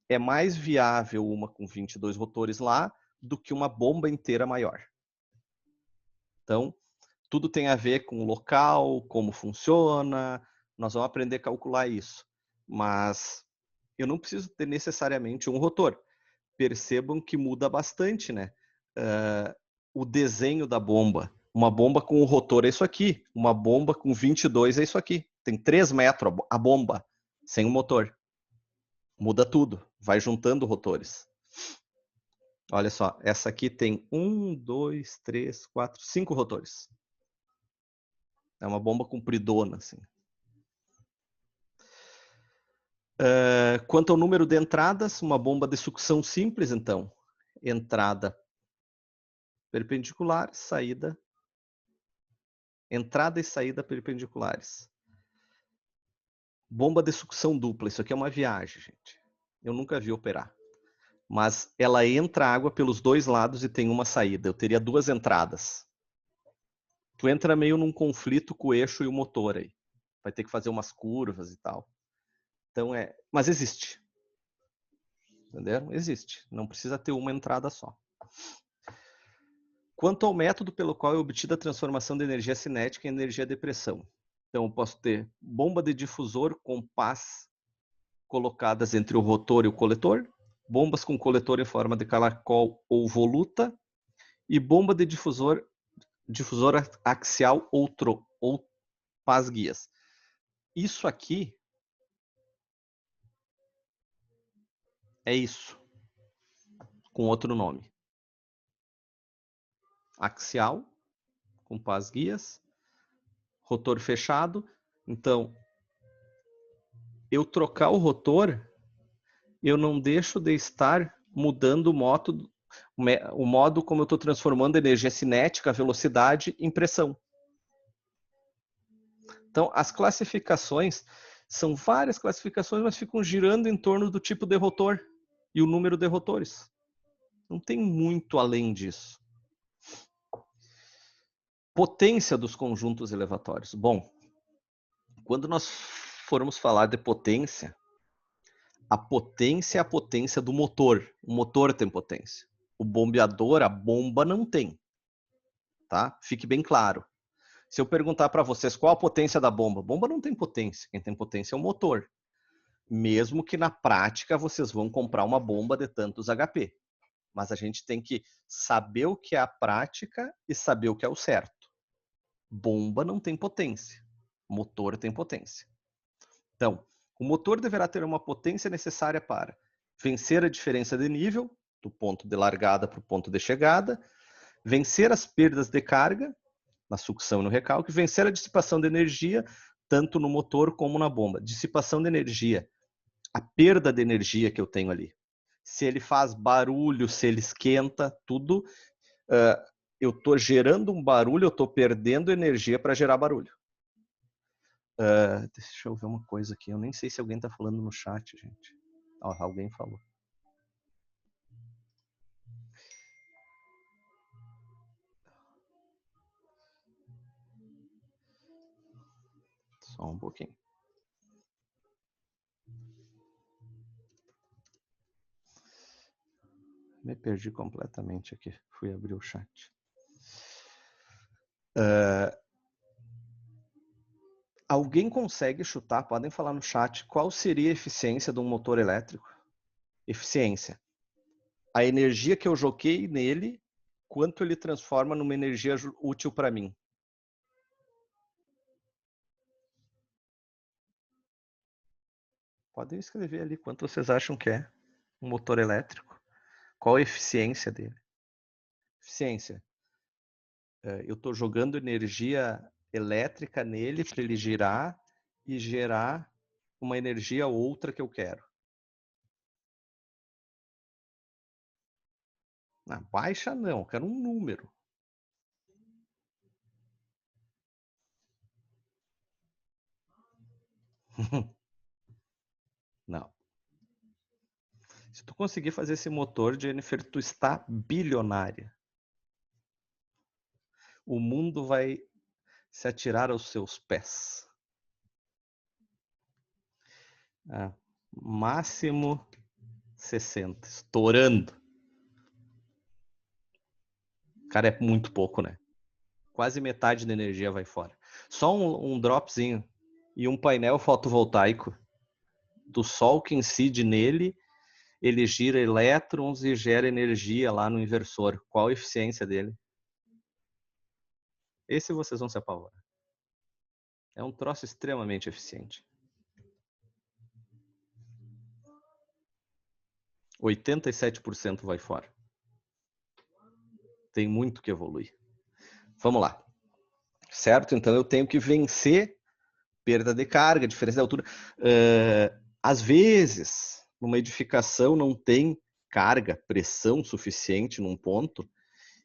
É mais viável uma com 22 rotores lá do que uma bomba inteira maior. Então, tudo tem a ver com o local, como funciona, nós vamos aprender a calcular isso. Mas eu não preciso ter necessariamente um rotor. Percebam que muda bastante, né? O desenho da bomba. Uma bomba com o rotor é isso aqui. Uma bomba com 22 é isso aqui. Tem 3 metros a bomba, sem o motor. Muda tudo. Vai juntando rotores. Olha só, essa aqui tem 1, 2, 3, 4, 5 rotores. É uma bomba compridona, assim. Quanto ao número de entradas, uma bomba de sucção simples, então. Entrada perpendicular, saída. Entrada e saída perpendiculares. Bomba de sucção dupla. Isso aqui é uma viagem, gente. Eu nunca vi operar. Mas ela entra água pelos dois lados e tem uma saída. Eu teria 2 entradas. Tu entra meio num conflito com o eixo e o motor aí. Vai ter que fazer umas curvas e tal. Então mas existe. Entenderam? Existe. Não precisa ter uma entrada só. Quanto ao método pelo qual é obtida a transformação de energia cinética em energia de pressão. Então, eu posso ter bomba de difusor com pás colocadas entre o rotor e o coletor, bombas com coletor em forma de caracol ou voluta, e bomba de difusor axial ou pás guias. Isso aqui é isso, com outro nome. Axial, com pás guias, rotor fechado. Então, eu trocar o rotor, eu não deixo de estar mudando o modo como eu estou transformando a energia cinética, velocidade, em pressão. Então, as classificações são várias classificações, mas ficam girando em torno do tipo de rotor e o número de rotores. Não tem muito além disso. Potência dos conjuntos elevatórios. Bom, quando nós formos falar de potência, a potência é a potência do motor. O motor tem potência. O bombeador, a bomba, não tem. Tá? Fique bem claro. Se eu perguntar para vocês qual a potência da bomba, a bomba não tem potência. Quem tem potência é o motor. Mesmo que na prática vocês vão comprar uma bomba de tantos HP. Mas a gente tem que saber o que é a prática e saber o que é o certo. Bomba não tem potência. Motor tem potência. Então, o motor deverá ter uma potência necessária para vencer a diferença de nível, do ponto de largada para o ponto de chegada, vencer as perdas de carga, na sucção e no recalque, vencer a dissipação de energia, tanto no motor como na bomba. Dissipação de energia, a perda de energia que eu tenho ali. Se ele faz barulho, se ele esquenta, tudo, eu estou gerando um barulho, eu estou perdendo energia para gerar barulho. Deixa eu ver uma coisa aqui, eu nem sei se alguém está falando no chat, gente. Alguém falou. Só um pouquinho. Me perdi completamente aqui. Fui abrir o chat. Alguém consegue chutar, podem falar no chat, qual seria a eficiência de um motor elétrico? Eficiência. A energia que eu joguei nele, quanto ele transforma numa energia útil para mim? Podem escrever ali quanto vocês acham que é um motor elétrico. Qual a eficiência dele? Eficiência. Eu estou jogando energia elétrica nele para ele girar e gerar uma energia outra que eu quero. Baixa não, eu quero um número. Não. Se tu conseguir fazer esse motor, Jennifer, tu está bilionária. O mundo vai se atirar aos seus pés. Máximo 60, estourando. Cara, é muito pouco, né? Quase metade da energia vai fora. Só um dropzinho e um painel fotovoltaico do sol que incide nele, ele gira elétrons e gera energia lá no inversor. Qual a eficiência dele? Esse vocês vão se apavorar. É um troço extremamente eficiente. 87% vai fora. Tem muito que evoluir. Vamos lá. Certo? Então eu tenho que vencer perda de carga, diferença de altura. Às vezes, numa edificação não tem carga, pressão suficiente num ponto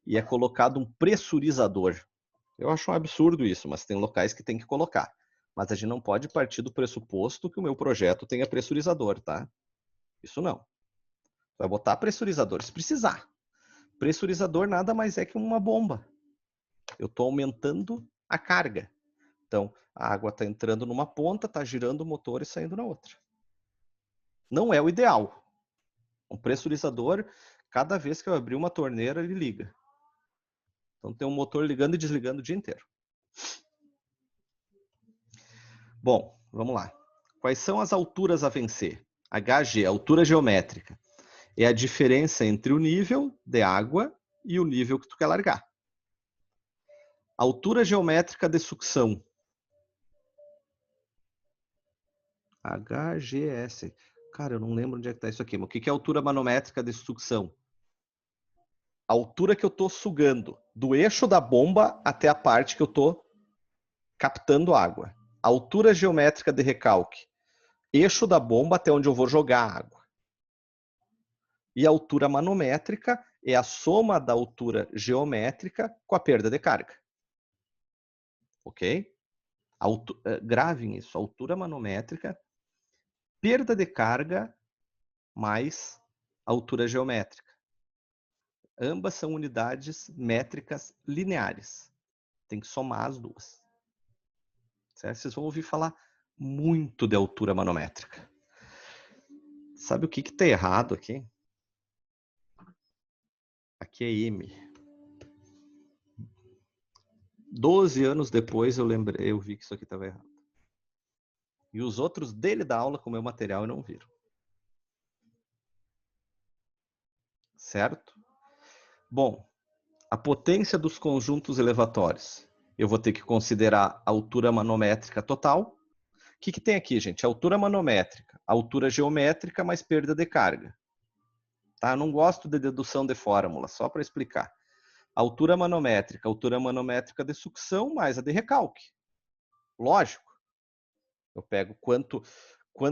e é colocado um pressurizador. Eu acho um absurdo isso, mas tem locais que tem que colocar. Mas a gente não pode partir do pressuposto que o meu projeto tenha pressurizador, tá? Isso não. Vai botar pressurizador se precisar. Pressurizador nada mais é que uma bomba. Eu estou aumentando a carga. Então, a água está entrando numa ponta, está girando o motor e saindo na outra. Não é o ideal. Um pressurizador, cada vez que eu abrir uma torneira, ele liga. Então, tem um motor ligando e desligando o dia inteiro. Bom, vamos lá. Quais são as alturas a vencer? HG, altura geométrica. É a diferença entre o nível de água e o nível que tu quer largar. Altura geométrica de sucção. HGS. Cara, eu não lembro onde é que está isso aqui. Mas o que é a altura manométrica de sucção? A altura que eu estou sugando. Do eixo da bomba até a parte que eu estou captando água. Altura geométrica de recalque. Eixo da bomba até onde eu vou jogar a água. E a altura manométrica é a soma da altura geométrica com a perda de carga. Ok? Gravem isso. Altura manométrica, perda de carga mais altura geométrica. Ambas são unidades métricas lineares. Tem que somar as duas. Certo? Vocês vão ouvir falar muito de altura manométrica. Sabe o que está errado aqui? Aqui é M. 12 anos depois eu vi que isso aqui estava errado. E os outros dele da aula com o meu material não viram. Certo? Bom, a potência dos conjuntos elevatórios. Eu vou ter que considerar a altura manométrica total. O que tem aqui, gente? Altura manométrica, altura geométrica mais perda de carga. Tá? Eu não gosto de dedução de fórmula, só para explicar. Altura manométrica de sucção mais a de recalque. Lógico. Eu pego quanto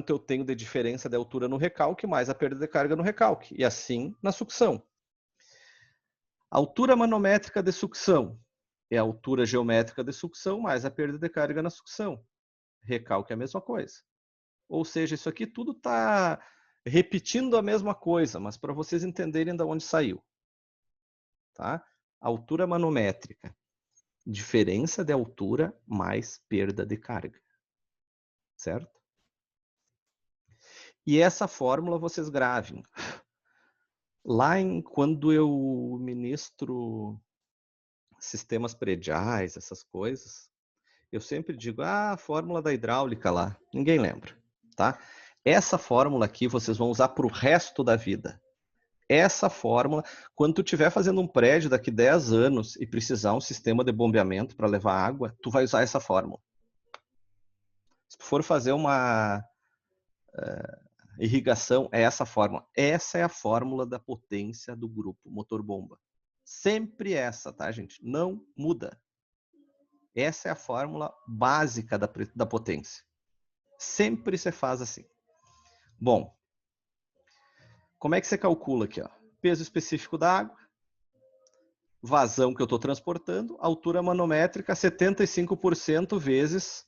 eu tenho de diferença de altura no recalque mais a perda de carga no recalque. E assim na sucção. Altura manométrica de sucção é a altura geométrica de sucção mais a perda de carga na sucção. Recalque é a mesma coisa. Ou seja, isso aqui tudo está repetindo a mesma coisa, mas para vocês entenderem de onde saiu. Tá? Altura manométrica. Diferença de altura mais perda de carga. Certo? E essa fórmula vocês gravem. Lá quando eu ministro sistemas prediais, essas coisas, eu sempre digo, a fórmula da hidráulica lá. Ninguém lembra, tá? Essa fórmula aqui vocês vão usar para o resto da vida. Essa fórmula, quando tu estiver fazendo um prédio daqui 10 anos e precisar um sistema de bombeamento para levar água, tu vai usar essa fórmula. Se tu for fazer uma irrigação, é essa fórmula. Essa é a fórmula da potência do grupo motor-bomba. Sempre essa, tá, gente? Não muda. Essa é a fórmula básica da potência. Sempre você faz assim. Bom, como é que você calcula aqui? Ó? Peso específico da água, vazão que eu estou transportando, altura manométrica 75% vezes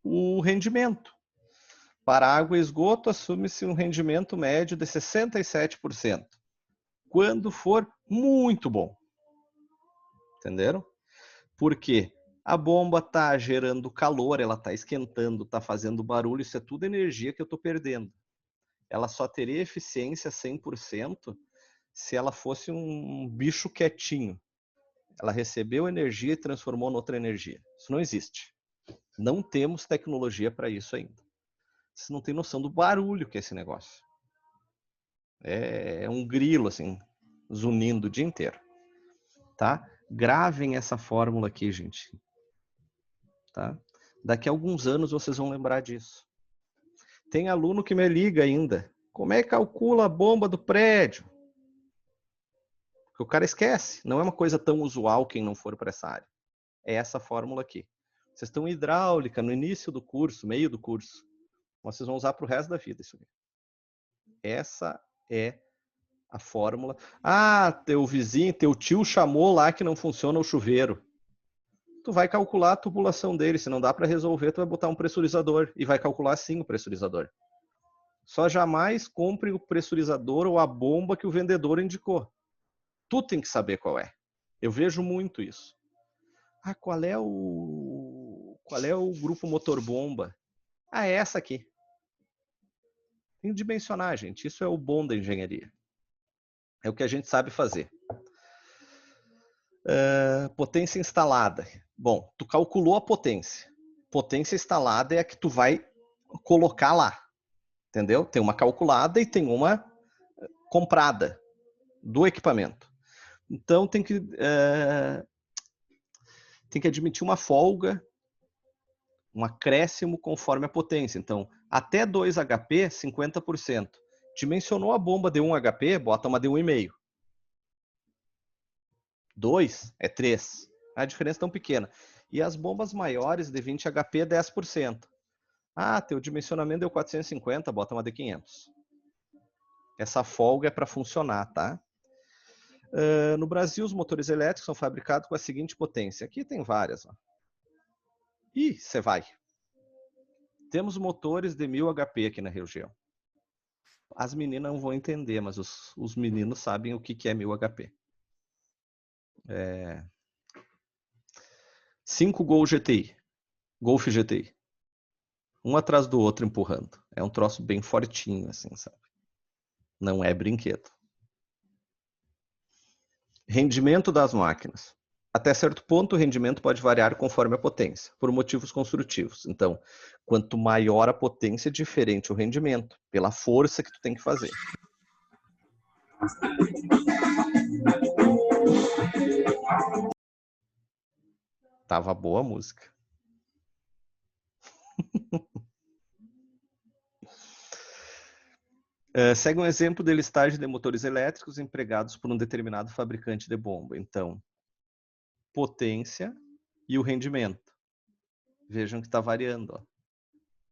o rendimento. Para água e esgoto, assume-se um rendimento médio de 67%. Quando for muito bom. Entenderam? Porque a bomba está gerando calor, ela está esquentando, está fazendo barulho, isso é tudo energia que eu estou perdendo. Ela só teria eficiência 100% se ela fosse um bicho quietinho. Ela recebeu energia e transformou em outra energia. Isso não existe. Não temos tecnologia para isso ainda. Você não tem noção do barulho que é esse negócio. É um grilo, assim, zunindo o dia inteiro. Tá? Gravem essa fórmula aqui, gente. Tá? Daqui a alguns anos vocês vão lembrar disso. Tem aluno que me liga ainda. Como é que calcula a bomba do prédio? Porque o cara esquece. Não é uma coisa tão usual quem não for para essa área. É essa fórmula aqui. Vocês estão em hidráulica no início do curso, meio do curso. Vocês vão usar para o resto da vida isso aqui. Essa é a fórmula. Ah, teu vizinho, teu tio chamou lá que não funciona o chuveiro. Tu vai calcular a tubulação dele. Se não dá para resolver, tu vai botar um pressurizador e vai calcular sim o pressurizador. Só jamais compre o pressurizador ou a bomba que o vendedor indicou. Tu tem que saber qual é. Eu vejo muito isso. Ah, qual é o grupo motor bomba? Ah, é essa aqui. Tem que dimensionar, gente. Isso é o bom da engenharia. É o que a gente sabe fazer. Potência instalada. Bom, tu calculou a potência. Potência instalada é a que tu vai colocar lá. Entendeu? Tem uma calculada e tem uma comprada do equipamento. Então tem que admitir uma folga, um acréscimo conforme a potência. Então, até 2 HP, 50%. Dimensionou a bomba de 1 HP, bota uma de 1,5. 2 é 3. A diferença é tão pequena. E as bombas maiores de 20 HP é 10%. Ah, teu dimensionamento deu 450, bota uma de 500. Essa folga é para funcionar, tá? No Brasil, os motores elétricos são fabricados com a seguinte potência. Aqui tem várias. Ó. Ih, você vai. Temos motores de 1000 HP aqui na região. As meninas não vão entender, mas os meninos sabem o que é 1000 HP. 5 Gol GTI. Golf GTI. Um atrás do outro empurrando. É um troço bem fortinho, assim, sabe? Não é brinquedo. Rendimento das máquinas. Até certo ponto, o rendimento pode variar conforme a potência, por motivos construtivos. Então, quanto maior a potência, diferente o rendimento, pela força que tu tem que fazer. Tava boa a música. Segue um exemplo de listagem de motores elétricos empregados por um determinado fabricante de bomba. Então, potência e o rendimento. Vejam que está variando. Ó.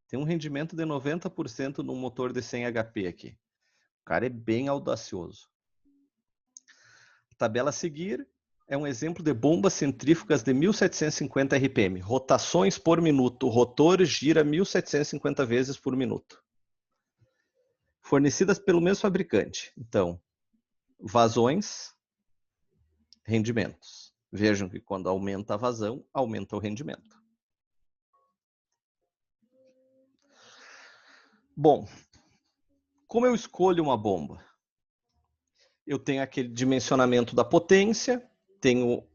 Tem um rendimento de 90% num motor de 100 HP aqui. O cara é bem audacioso. A tabela a seguir é um exemplo de bombas centrífugas de 1750 RPM. Rotações por minuto. O rotor gira 1750 vezes por minuto. Fornecidas pelo mesmo fabricante. Então, vazões, rendimentos. Vejam que quando aumenta a vazão, aumenta o rendimento. Bom, como eu escolho uma bomba? Eu tenho aquele dimensionamento da potência, tenho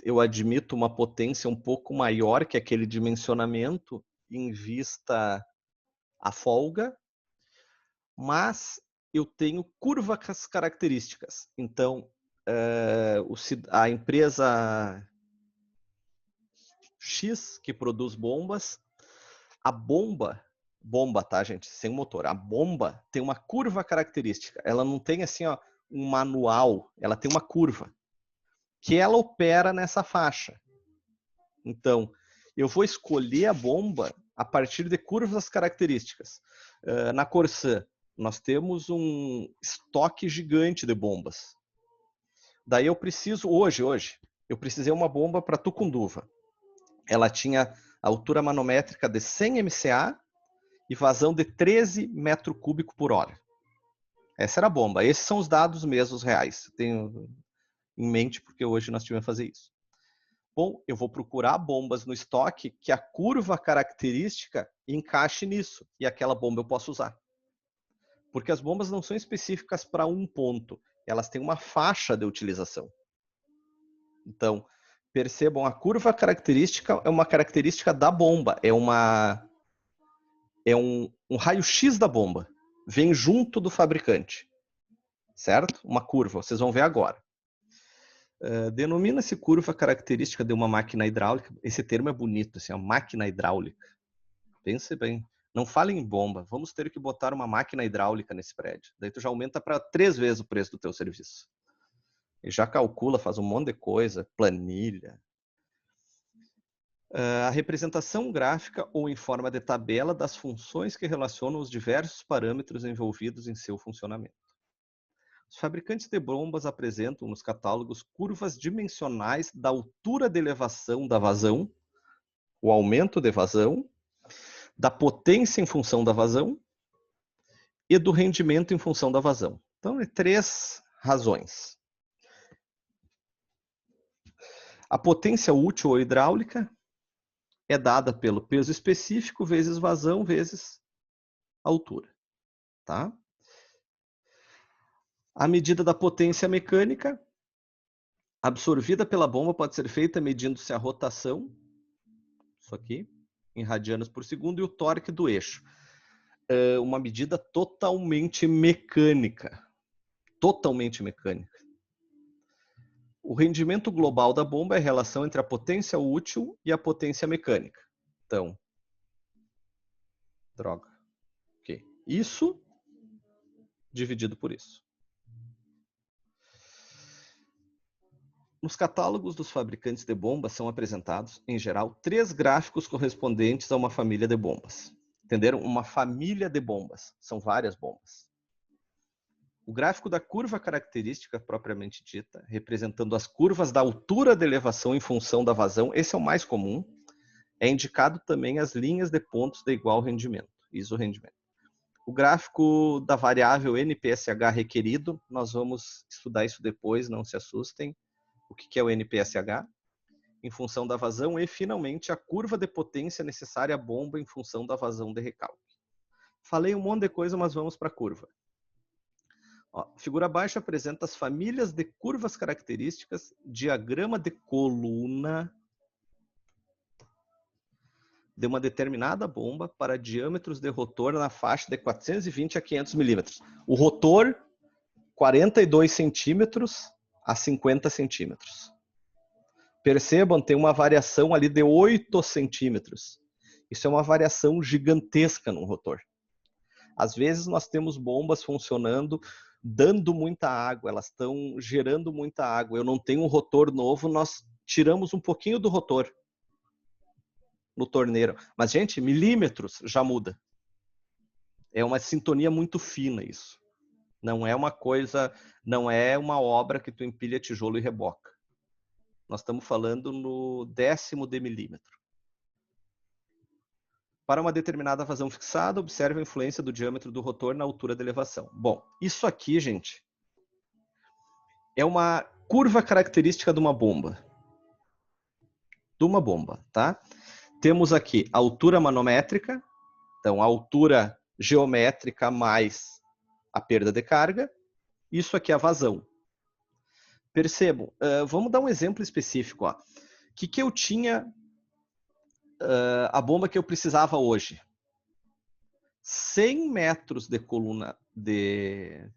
eu admito uma potência um pouco maior que aquele dimensionamento em vista à folga, mas eu tenho curvas características. Então, a empresa X que produz bombas, a bomba, tá, gente? Sem motor. A bomba tem uma curva característica. Ela não tem assim, ó, um manual, ela tem uma curva que ela opera nessa faixa. Então, eu vou escolher a bomba a partir de curvas características. Na Corsan, nós temos um estoque gigante de bombas. Daí eu preciso, hoje, eu precisei uma bomba para Tucunduva. Ela tinha altura manométrica de 100 MCA e vazão de 13 metros cúbicos por hora. Essa era a bomba. Esses são os dados mesmos reais. Tenho em mente porque hoje nós tivemos que fazer isso. Bom, eu vou procurar bombas no estoque que a curva característica encaixe nisso. E aquela bomba eu posso usar. Porque as bombas não são específicas para um ponto. Elas têm uma faixa de utilização. Então, percebam, a curva característica é uma característica da bomba. É um raio-x da bomba. Vem junto do fabricante. Certo? Uma curva. Vocês vão ver agora. Denomina-se curva característica de uma máquina hidráulica. Esse termo é bonito, assim, a máquina hidráulica. Pense bem. Não fale em bomba. Vamos ter que botar uma máquina hidráulica nesse prédio. Daí tu já aumenta para 3 vezes o preço do teu serviço. E já calcula, faz um monte de coisa, planilha. A representação gráfica ou em forma de tabela das funções que relacionam os diversos parâmetros envolvidos em seu funcionamento. Os fabricantes de bombas apresentam nos catálogos curvas dimensionais da altura de elevação da vazão, o aumento de vazão, da potência em função da vazão e do rendimento em função da vazão. Então, é 3 razões. A potência útil ou hidráulica é dada pelo peso específico vezes vazão vezes altura. Tá? A medida da potência mecânica absorvida pela bomba pode ser feita medindo-se a rotação, isso aqui, em radianos por segundo, e o torque do eixo. Uma medida totalmente mecânica. Totalmente mecânica. O rendimento global da bomba é a relação entre a potência útil e a potência mecânica. Então, droga. Okay. Isso dividido por isso. Nos catálogos dos fabricantes de bombas são apresentados, em geral, 3 gráficos correspondentes a uma família de bombas. Entenderam? Uma família de bombas. São várias bombas. O gráfico da curva característica propriamente dita, representando as curvas da altura de elevação em função da vazão, esse é o mais comum. É indicado também as linhas de pontos de igual rendimento, isorrendimento. O gráfico da variável NPSH requerido, nós vamos estudar isso depois, não se assustem. O que é o NPSH? Em função da vazão e, finalmente, a curva de potência necessária à bomba em função da vazão de recalque. Falei um monte de coisa, mas vamos para a curva. Ó, figura abaixo apresenta as famílias de curvas características, diagrama de coluna de uma determinada bomba para diâmetros de rotor na faixa de 420 a 500 milímetros. O rotor, 42 centímetros a 50 centímetros. Percebam, tem uma variação ali de 8 centímetros. Isso é uma variação gigantesca no rotor. Às vezes nós temos bombas funcionando, dando muita água, elas estão gerando muita água. Eu não tenho um rotor novo, nós tiramos um pouquinho do rotor no torneiro. Mas, gente, milímetros já muda. É uma sintonia muito fina isso. Não é uma coisa, não é uma obra que tu empilha tijolo e reboca. Nós estamos falando no 10º de milímetro. Para uma determinada vazão fixada, observe a influência do diâmetro do rotor na altura da elevação. Bom, isso aqui, gente, é uma curva característica de uma bomba. De uma bomba, tá? Temos aqui a altura manométrica, então a altura geométrica mais a perda de carga. Isso aqui é a vazão. Percebam, vamos dar um exemplo específico. O que eu tinha, a bomba que eu precisava hoje? 100 metros de coluna de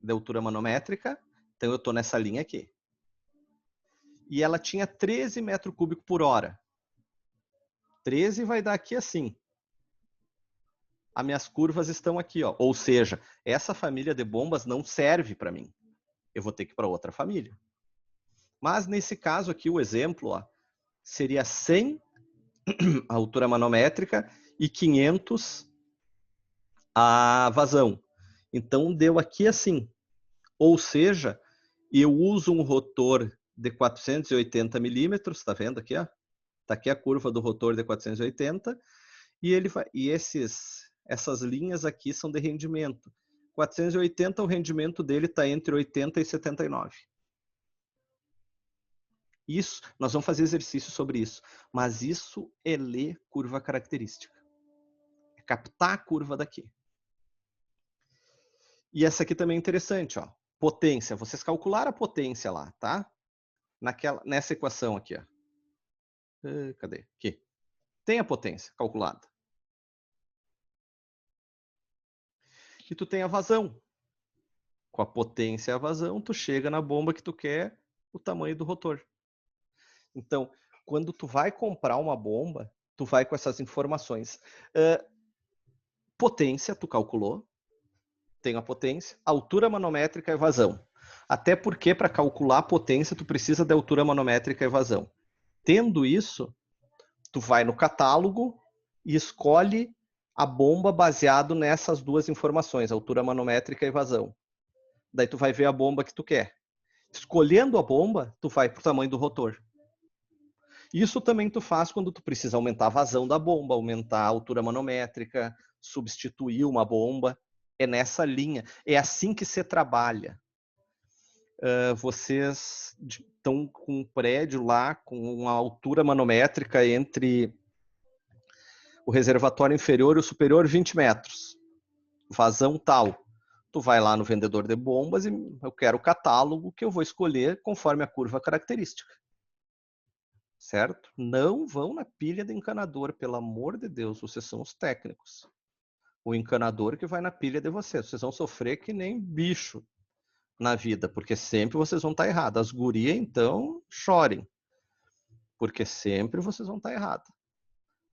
altura manométrica, então eu estou nessa linha aqui. E ela tinha 13 metros cúbicos por hora. 13 vai dar aqui assim. As minhas curvas estão aqui, ó. Ou seja, essa família de bombas não serve para mim. Eu vou ter que ir para outra família. Mas nesse caso aqui, o exemplo, ó, seria 100 a altura manométrica e 500 a vazão. Então deu aqui assim. Ou seja, eu uso um rotor de 480 milímetros, tá vendo aqui, ó? Tá aqui a curva do rotor de 480 e ele vai, e essas linhas aqui são de rendimento. 480, o rendimento dele está entre 80 e 79. Isso, nós vamos fazer exercício sobre isso, mas isso é ler curva característica. É captar a curva daqui. E essa aqui também é interessante, ó. Potência, vocês calcularam a potência lá, tá? Nessa equação aqui, ó. Cadê? Aqui. Tem a potência calculada. E tu tem a vazão. Com a potência e a vazão, tu chega na bomba que tu quer, o tamanho do rotor. Então, quando tu vai comprar uma bomba, tu vai com essas informações. Potência, tu calculou. Tem a potência. Altura manométrica e vazão. Até porque, para calcular a potência, tu precisa da altura manométrica e vazão. Tendo isso, tu vai no catálogo e escolhe a bomba baseado nessas duas informações, altura manométrica e vazão. Daí tu vai ver a bomba que tu quer. Escolhendo a bomba, tu vai pro tamanho do rotor. Isso também tu faz quando tu precisa aumentar a vazão da bomba, aumentar a altura manométrica, substituir uma bomba. É nessa linha. É assim que se trabalha. Vocês estão com um prédio lá com uma altura manométrica entre o reservatório inferior e o superior 20 metros. Vazão tal. Tu vai lá no vendedor de bombas e eu quero o catálogo que eu vou escolher conforme a curva característica. Certo? Não vão na pilha de encanador, pelo amor de Deus, vocês são os técnicos. O encanador que vai na pilha de vocês. Vocês vão sofrer que nem bicho na vida, porque sempre vocês vão estar errados. As gurias, então, chorem, porque sempre vocês vão estar errados.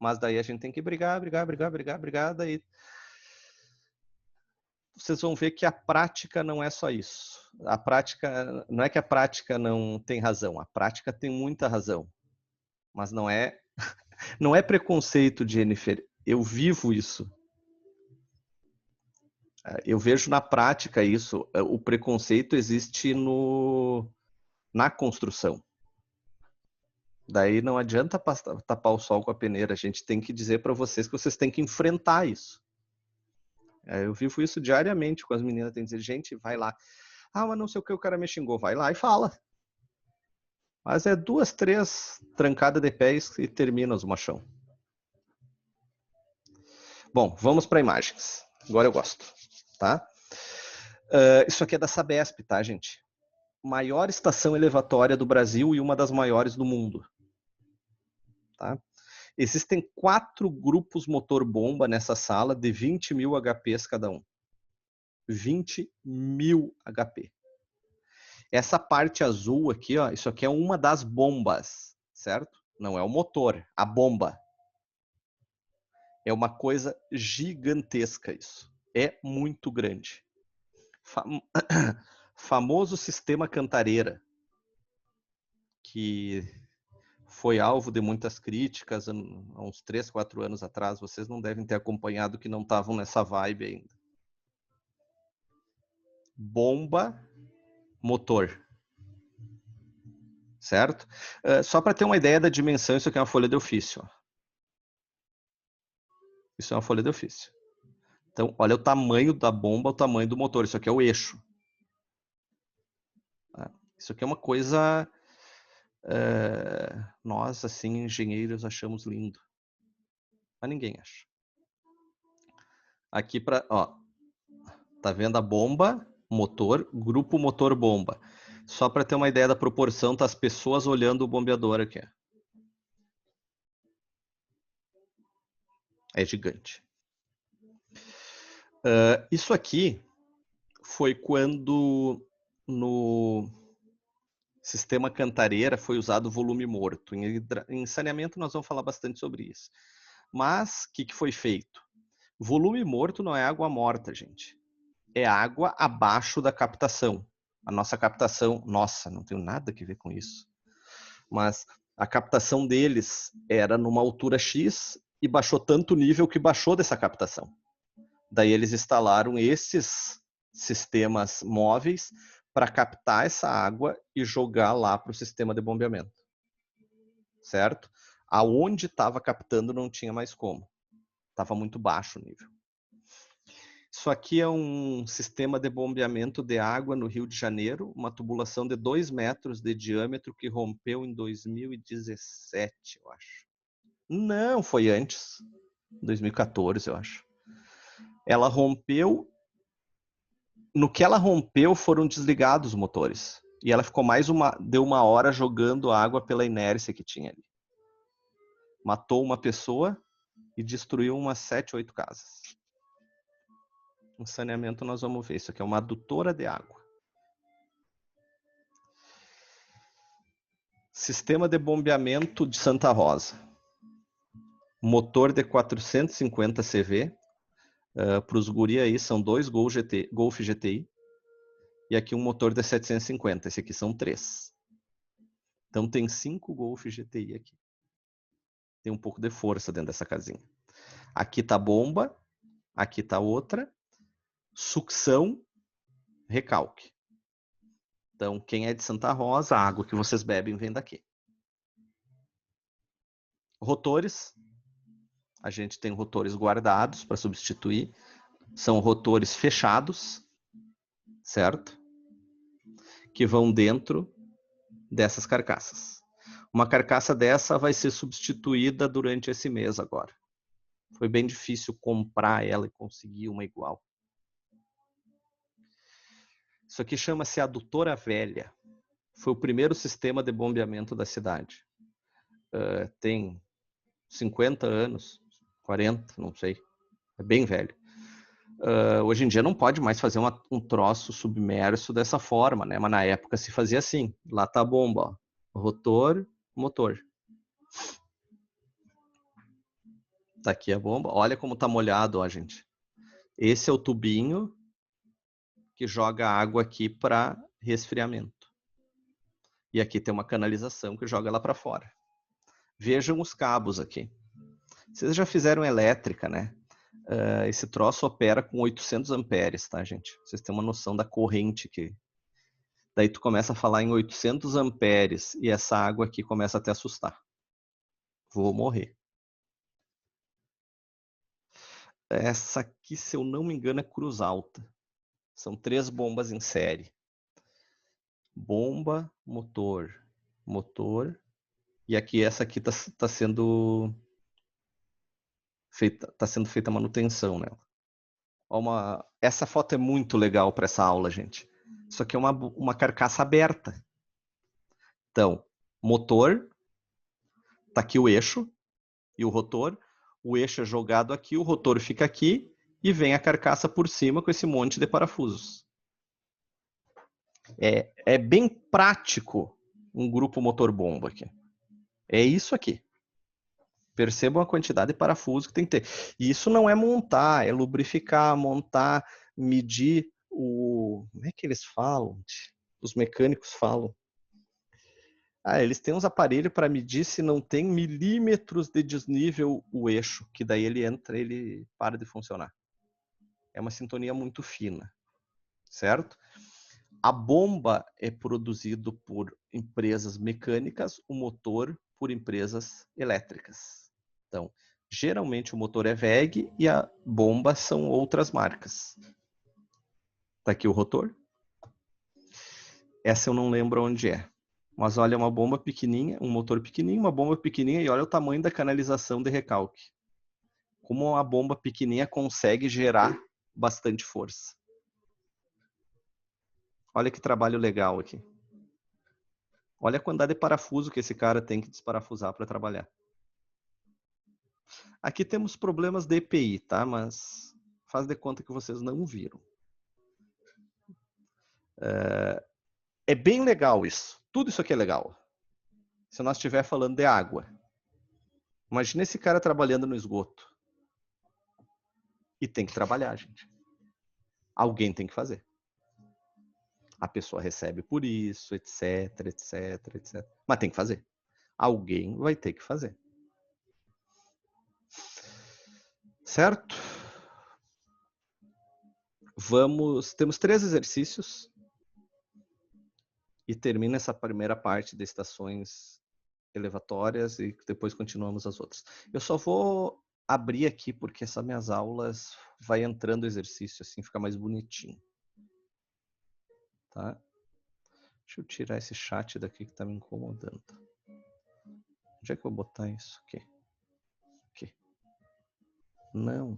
Mas daí a gente tem que brigar, daí vocês vão ver que a prática não é só isso. A prática, não é que a prática não tem razão, a prática tem muita razão. Mas não é preconceito, Jennifer. Eu vivo isso. Eu vejo na prática isso. O preconceito existe na construção. Daí não adianta tapar o sol com a peneira. A gente tem que dizer para vocês que vocês têm que enfrentar isso. Eu vivo isso diariamente com as meninas. Tem que dizer, gente, vai lá. Ah, mas não sei o que o cara me xingou. Vai lá e fala. Mas é 2, 3 trancadas de pés e termina os machão. Bom, vamos para imagens. Agora eu gosto, tá? Isso aqui é da Sabesp, tá, gente? Maior estação elevatória do Brasil e uma das maiores do mundo. Tá? Existem 4 grupos motor-bomba nessa sala de 20.000 HPs cada um. 20.000 HP. Essa parte azul aqui, ó, isso aqui é uma das bombas, certo? Não é o motor, a bomba. É uma coisa gigantesca isso. É muito grande. Famoso sistema Cantareira, que foi alvo de muitas críticas há uns 3, 4 anos atrás. Vocês não devem ter acompanhado, que não estavam nessa vibe ainda. Bomba, motor. Certo? Só para ter uma ideia da dimensão, isso aqui é uma folha de ofício. Isso é uma folha de ofício. Então, olha o tamanho da bomba, o tamanho do motor. Isso aqui é o eixo. Isso aqui é uma coisa... nós, assim, engenheiros, achamos lindo. Mas ninguém acha. Aqui para... ó, tá vendo a bomba, motor, grupo motor bomba. Só para ter uma ideia da proporção, tá as pessoas olhando o bombeador aqui. É gigante. Isso aqui foi quando no sistema Cantareira foi usado volume morto. Em saneamento nós vamos falar bastante sobre isso. Mas o que foi feito? Volume morto não é água morta, gente. É água abaixo da captação. A nossa captação, nossa, não tenho nada a ver com isso. Mas a captação deles era numa altura X e baixou tanto nível que baixou dessa captação. Daí eles instalaram esses sistemas móveis para captar essa água e jogar lá para o sistema de bombeamento. Certo? Aonde estava captando não tinha mais como. Estava muito baixo o nível. Isso aqui é um sistema de bombeamento de água no Rio de Janeiro, uma tubulação de 2 metros de diâmetro que rompeu em 2017, eu acho. Não, foi antes. 2014, eu acho. Ela rompeu. No que ela rompeu, foram desligados os motores. E ela ficou deu 1 hora jogando água pela inércia que tinha ali. Matou uma pessoa e destruiu umas 7, 8 casas. No saneamento nós vamos ver. Isso aqui é uma adutora de água. Sistema de bombeamento de Santa Rosa. Motor de 450 CV. Para os guri aí são 2 Golf GTI. E aqui um motor de 750. Esse aqui são 3. Então tem 5 Golf GTI aqui. Tem um pouco de força dentro dessa casinha. Aqui está a bomba. Aqui está outra. Sucção, recalque. Então, quem é de Santa Rosa, a água que vocês bebem vem daqui. Rotores. A gente tem rotores guardados para substituir. São rotores fechados, certo? Que vão dentro dessas carcaças. Uma carcaça dessa vai ser substituída durante esse mês agora. Foi bem difícil comprar ela e conseguir uma igual. Isso aqui chama-se adutora velha. Foi o primeiro sistema de bombeamento da cidade. Tem 50 anos, 40, não sei. É bem velho. Hoje em dia não pode mais fazer um troço submerso dessa forma, né? Mas na época se fazia assim. Lá tá a bomba, ó. Rotor, motor. Tá aqui a bomba. Olha como tá molhado, ó, gente. Esse é o tubinho que joga água aqui para resfriamento. E aqui tem uma canalização que joga ela para fora. Vejam os cabos aqui. Vocês já fizeram elétrica, né? Esse troço opera com 800 amperes, tá, gente? Vocês têm uma noção da corrente que... Daí tu começa a falar em 800 amperes e essa água aqui começa a te assustar. Vou morrer. Essa aqui, se eu não me engano, é cruz alta. São 3 bombas em série. Bomba, motor, motor. E aqui essa aqui tá sendo feita manutenção nela. Essa foto é muito legal para essa aula, gente. Isso aqui é uma carcaça aberta. Então, motor, tá aqui o eixo e o rotor. O eixo é jogado aqui, o rotor fica aqui e vem a carcaça por cima com esse monte de parafusos. É bem prático um grupo motor-bomba aqui. É isso aqui. Percebam a quantidade de parafuso que tem que ter. E isso não é montar, é lubrificar, montar, medir o... Como é que eles falam? Os mecânicos falam. Eles têm uns aparelhos para medir se não tem milímetros de desnível o eixo, que daí ele entra, ele para de funcionar. É uma sintonia muito fina, certo? A bomba é produzido por empresas mecânicas, o motor por empresas elétricas. Então, geralmente o motor é WEG e a bomba são outras marcas. Tá aqui o rotor. Essa eu não lembro onde é. Mas olha, uma bomba pequenininha, um motor pequenininho, uma bomba pequenininha, e olha o tamanho da canalização de recalque. Como a bomba pequenininha consegue gerar bastante força. Olha que trabalho legal aqui. Olha a quantidade de parafuso que esse cara tem que desparafusar para trabalhar. Aqui temos problemas de EPI, tá? Mas faz de conta que vocês não viram. É bem legal isso. Tudo isso aqui é legal. Se nós estiver falando de água. Imagina esse cara trabalhando no esgoto. E tem que trabalhar, gente. Alguém tem que fazer. A pessoa recebe por isso, etc, etc, etc. Mas tem que fazer. Alguém vai ter que fazer. Certo? Temos 3 exercícios. E termina essa primeira parte de estações elevatórias e depois continuamos as outras. Eu só vou abrir aqui porque essas minhas aulas vai entrando o exercício, assim fica mais bonitinho. Tá? Deixa eu tirar esse chat daqui que tá me incomodando. Onde é que eu vou botar isso? Aqui. Aqui. Não.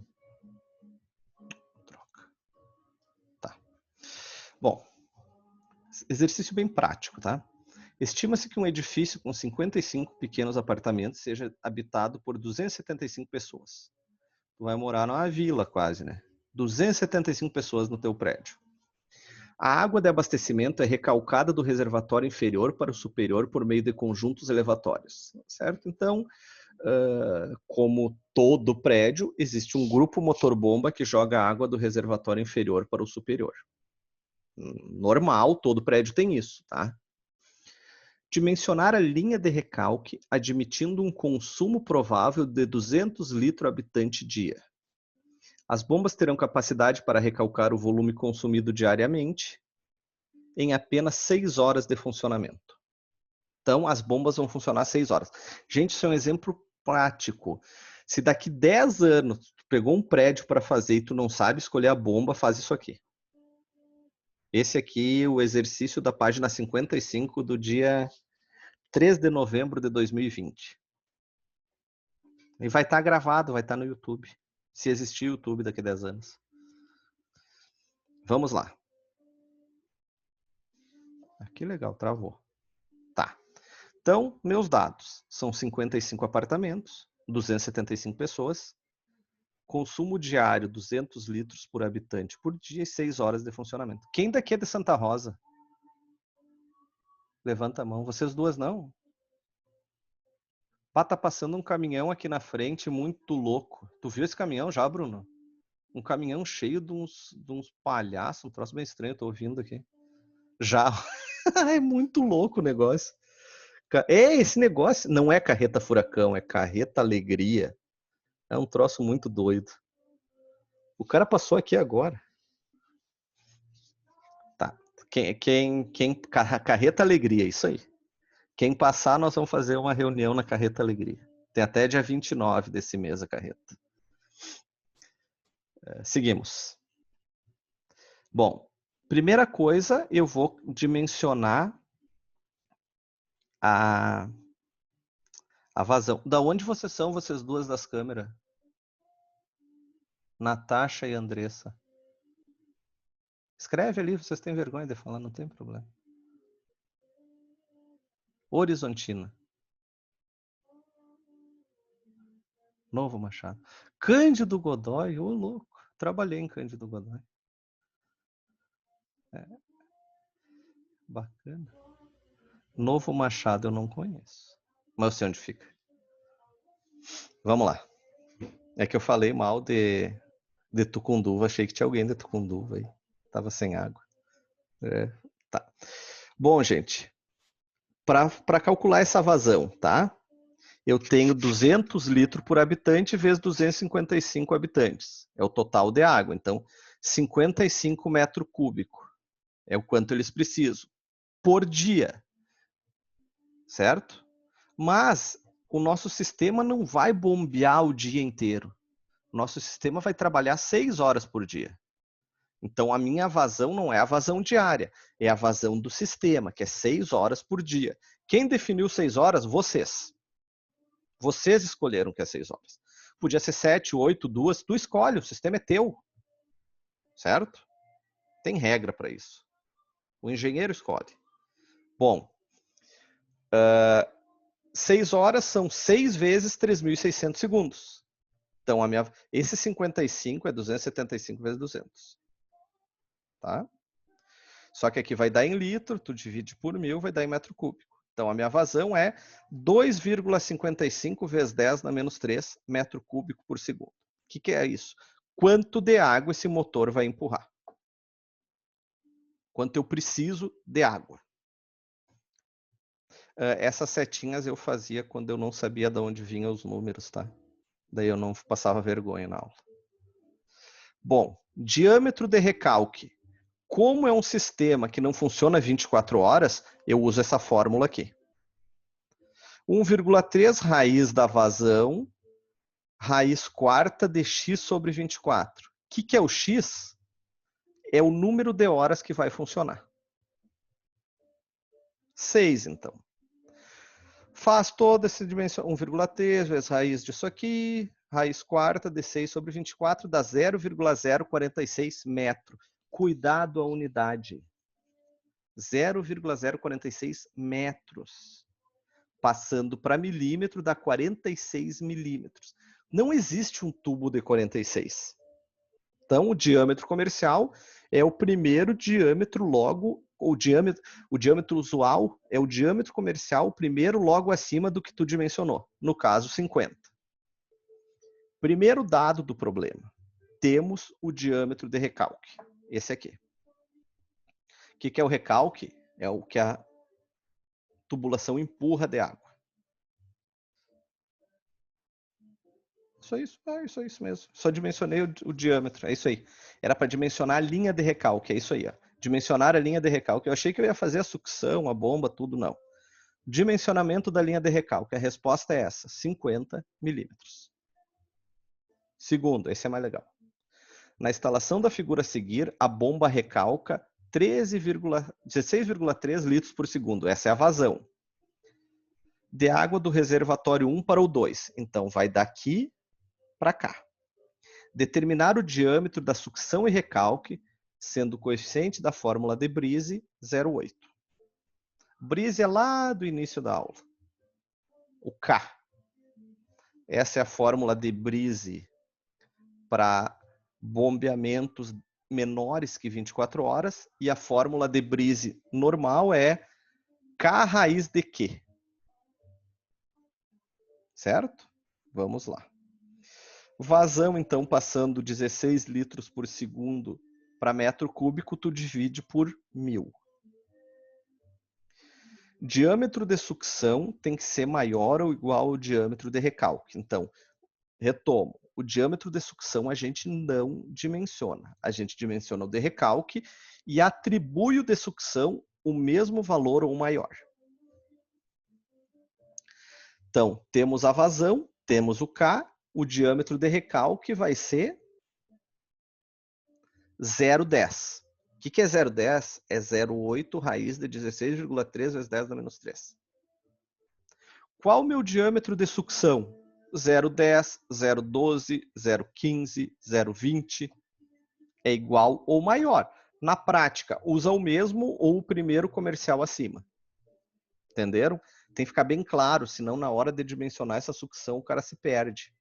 Troca. Tá. Bom. Exercício bem prático, tá? Estima-se que um edifício com 55 pequenos apartamentos seja habitado por 275 pessoas. Tu vai morar numa vila quase, né? 275 pessoas no teu prédio. A água de abastecimento é recalcada do reservatório inferior para o superior por meio de conjuntos elevatórios, certo? Então, como todo prédio, existe um grupo motor-bomba que joga a água do reservatório inferior para o superior. Normal, todo prédio tem isso, tá? Dimensionar a linha de recalque admitindo um consumo provável de 200 litros habitante dia. As bombas terão capacidade para recalcar o volume consumido diariamente em apenas 6 horas de funcionamento. Então, as bombas vão funcionar 6 horas. Gente, isso é um exemplo prático. Se daqui 10 anos tu pegou um prédio para fazer e tu não sabe escolher a bomba, faz isso aqui. Esse aqui é o exercício da página 55 do dia 3 de novembro de 2020. E vai estar gravado, vai estar no YouTube. Se existir YouTube daqui a 10 anos. Vamos lá. Que legal, travou. Tá. Então, meus dados são 55 apartamentos, 275 pessoas, consumo diário 200 litros por habitante por dia e 6 horas de funcionamento. Quem daqui é de Santa Rosa? Levanta a mão. Vocês duas não? Tá passando um caminhão aqui na frente muito louco. Tu viu esse caminhão já, Bruno? Um caminhão cheio de uns palhaços, um troço bem estranho, eu tô ouvindo aqui. Já. É muito louco o negócio. Esse negócio não é carreta furacão, é carreta alegria. É um troço muito doido. O cara passou aqui agora. Tá. Carreta alegria, isso aí. Quem passar, nós vamos fazer uma reunião na Carreta Alegria. Tem até dia 29 desse mês a carreta. Seguimos. Bom, primeira coisa, eu vou dimensionar a vazão. Da onde vocês são, vocês duas das câmeras? Natasha e Andressa. Escreve ali, vocês têm vergonha de falar, não tem problema. Horizontina. Novo Machado. Cândido Godói, ô louco. Trabalhei em Cândido Godói. Bacana. Novo Machado eu não conheço. Mas eu sei onde fica. Vamos lá. É que eu falei mal de Tucunduva, achei que tinha alguém de Tucunduva aí. Tava sem água. Tá. Bom, gente, para calcular essa vazão, tá? Eu tenho 200 litros por habitante vezes 255 habitantes. É o total de água. Então, 55 metros cúbicos é o quanto eles precisam por dia. Certo? Mas o nosso sistema não vai bombear o dia inteiro. O nosso sistema vai trabalhar 6 horas por dia. Então, a minha vazão não é a vazão diária, é a vazão do sistema, que é 6 horas por dia. Quem definiu 6 horas? Vocês. Vocês escolheram que é 6 horas. Podia ser 7, 8, 2, tu escolhe, o sistema é teu. Certo? Tem regra para isso. O engenheiro escolhe. Bom, 6 horas são 6 vezes 3.600 segundos. Então, esse 55 é 275 vezes 200. Tá? Só que aqui vai dar em litro, tu divide por 1.000, vai dar em metro cúbico. Então, a minha vazão é 2,55 vezes 10 na menos 3 metro cúbico por segundo. O que é isso? Quanto de água esse motor vai empurrar? Quanto eu preciso de água? Essas setinhas eu fazia quando eu não sabia de onde vinham os números, tá? Daí eu não passava vergonha na aula. Bom, diâmetro de recalque. Como é um sistema que não funciona 24 horas, eu uso essa fórmula aqui. 1,3 raiz da vazão, raiz quarta de x sobre 24. O que é o x? É o número de horas que vai funcionar. 6, então. Faz toda essa dimensão, 1,3 vezes raiz disso aqui, raiz quarta de 6 sobre 24 dá 0,046 metro. Cuidado a unidade. 0,046 metros. Passando para milímetro dá 46 milímetros. Não existe um tubo de 46. Então, o diâmetro comercial é o primeiro diâmetro logo, o diâmetro usual é o diâmetro comercial, o primeiro logo acima do que tu dimensionou. No caso, 50. Primeiro dado do problema. Temos o diâmetro de recalque. Esse aqui. O que é o recalque? É o que a tubulação empurra de água. Isso mesmo. Só dimensionei o diâmetro, é isso aí. Era para dimensionar a linha de recalque, é isso aí. Ó. Dimensionar a linha de recalque. Eu achei que eu ia fazer a sucção, a bomba, tudo, não. Dimensionamento da linha de recalque. A resposta é essa, 50 milímetros. Segundo, esse é mais legal. Na instalação da figura a seguir, a bomba recalca 16,3 litros por segundo. Essa é a vazão. De água do reservatório 1 para o 2. Então, vai daqui para cá. Determinar o diâmetro da sucção e recalque, sendo o coeficiente da fórmula de Brise 0,8. Brise é lá do início da aula. O K. Essa é a fórmula de Brise para bombeamentos menores que 24 horas. E a fórmula de Brise normal é K raiz de Q. Certo? Vamos lá. Vazão, então, passando 16 litros por segundo para metro cúbico, tu divide por 1000. Diâmetro de sucção tem que ser maior ou igual ao diâmetro de recalque. Então, retomo, o diâmetro de sucção a gente não dimensiona. A gente dimensiona o de recalque e atribui o de sucção o mesmo valor ou maior. Então, temos a vazão, temos o K, o diâmetro de recalque vai ser 0,10. O que é 0,10? É 0,8 raiz de 16,3 vezes 10 a menos 3. Qual o meu diâmetro de sucção? 0,10, 0,12, 0,15, 0,20 é igual ou maior. Na prática, usa o mesmo ou o primeiro comercial acima. Entenderam? Tem que ficar bem claro, senão na hora de dimensionar essa sucção o cara se perde.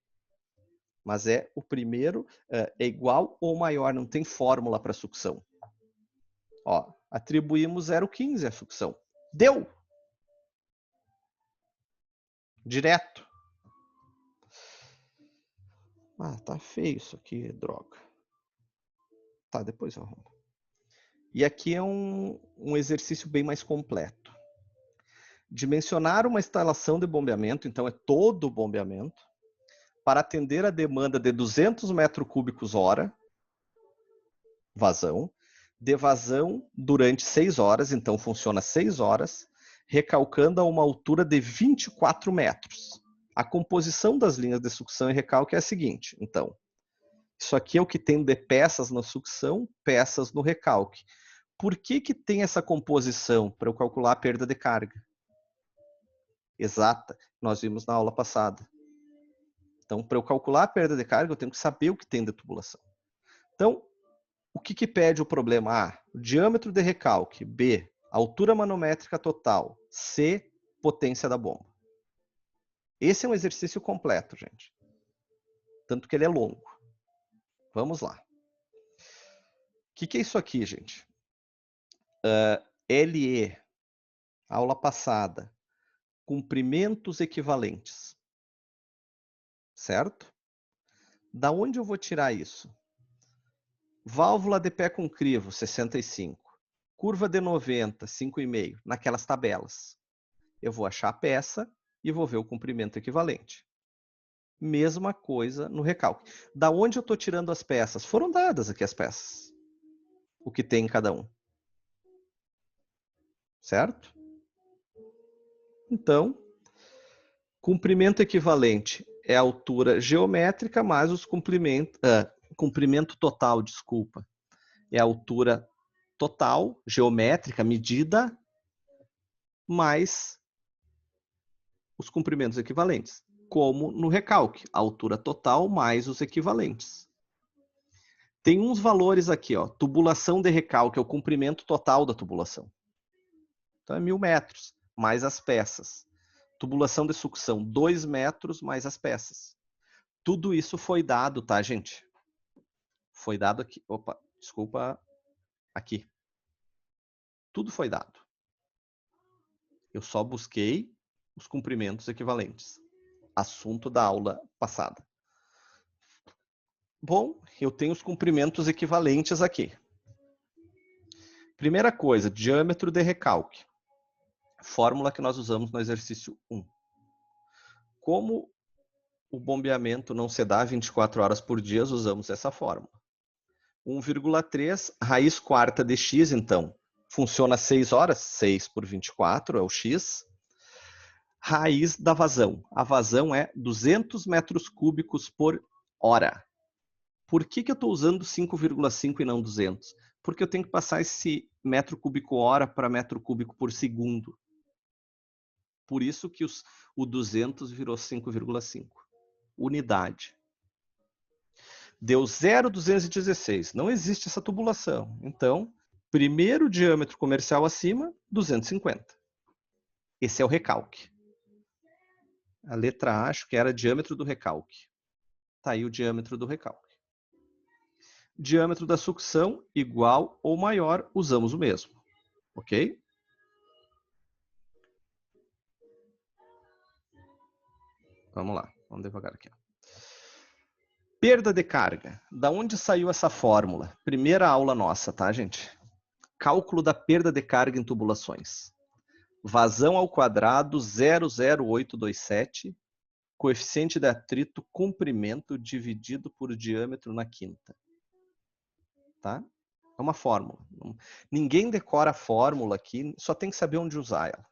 Mas é o primeiro é igual ou maior, não tem fórmula para sucção. Ó, atribuímos 0,15 à sucção. Deu! Direto. Ah, tá feio isso aqui, droga. Tá, depois eu arrumo. E aqui é um exercício bem mais completo. Dimensionar uma instalação de bombeamento, então é todo o bombeamento, para atender a demanda de 200 metros cúbicos hora, vazão, de vazão durante 6 horas, então funciona 6 horas, recalcando a uma altura de 24 metros. A composição das linhas de sucção e recalque é a seguinte, então, isso aqui é o que tem de peças na sucção, peças no recalque. Por que tem essa composição? Para eu calcular a perda de carga exata, nós vimos na aula passada. Então, para eu calcular a perda de carga, eu tenho que saber o que tem de tubulação. Então, o que pede o problema? A, o diâmetro de recalque. B, altura manométrica total. C, potência da bomba. Esse é um exercício completo, gente. Tanto que ele é longo. Vamos lá. O que é isso aqui, gente? LE, aula passada. Comprimentos equivalentes. Certo? Da onde eu vou tirar isso? Válvula de pé com crivo, 65. Curva de 90, 5,5. Naquelas tabelas. Eu vou achar a peça e vou ver o comprimento equivalente. Mesma coisa no recalque. Da onde eu estou tirando as peças? Foram dadas aqui as peças. O que tem em cada um. Certo? Então, comprimento equivalente é a altura geométrica mais os comprimento total, desculpa. É a altura total, geométrica, medida, mais os comprimentos equivalentes. Como no recalque, a altura total mais os equivalentes. Tem uns valores aqui, ó. Tubulação de recalque é o comprimento total da tubulação. Então é 1000 metros, mais as peças. Tubulação de sucção, 2 metros mais as peças. Tudo isso foi dado, tá, gente? Foi dado aqui. Opa, desculpa. Aqui. Tudo foi dado. Eu só busquei os comprimentos equivalentes. Assunto da aula passada. Bom, eu tenho os comprimentos equivalentes aqui. Primeira coisa, diâmetro de recalque. Fórmula que nós usamos no exercício 1. Como o bombeamento não se dá 24 horas por dia, usamos essa fórmula. 1,3 raiz quarta de x, então, funciona 6 horas, 6 por 24 é o x. Raiz da vazão. A vazão é 200 metros cúbicos por hora. Por que eu estou usando 5,5 e não 200? Porque eu tenho que passar esse metro cúbico hora para metro cúbico por segundo. Por isso que o 200 virou 5,5. Unidade. Deu 0,216. Não existe essa tubulação. Então, primeiro diâmetro comercial acima, 250. Esse é o recalque. A letra A, acho que era diâmetro do recalque. Está aí o diâmetro do recalque. Diâmetro da sucção, igual ou maior, usamos o mesmo. Ok? Vamos lá. Vamos devagar aqui. Perda de carga. Da onde saiu essa fórmula? Primeira aula nossa, tá, gente? Cálculo da perda de carga em tubulações. Vazão ao quadrado 00827, coeficiente de atrito, comprimento dividido por diâmetro na quinta. Tá? É uma fórmula. Ninguém decora a fórmula aqui, só tem que saber onde usar ela.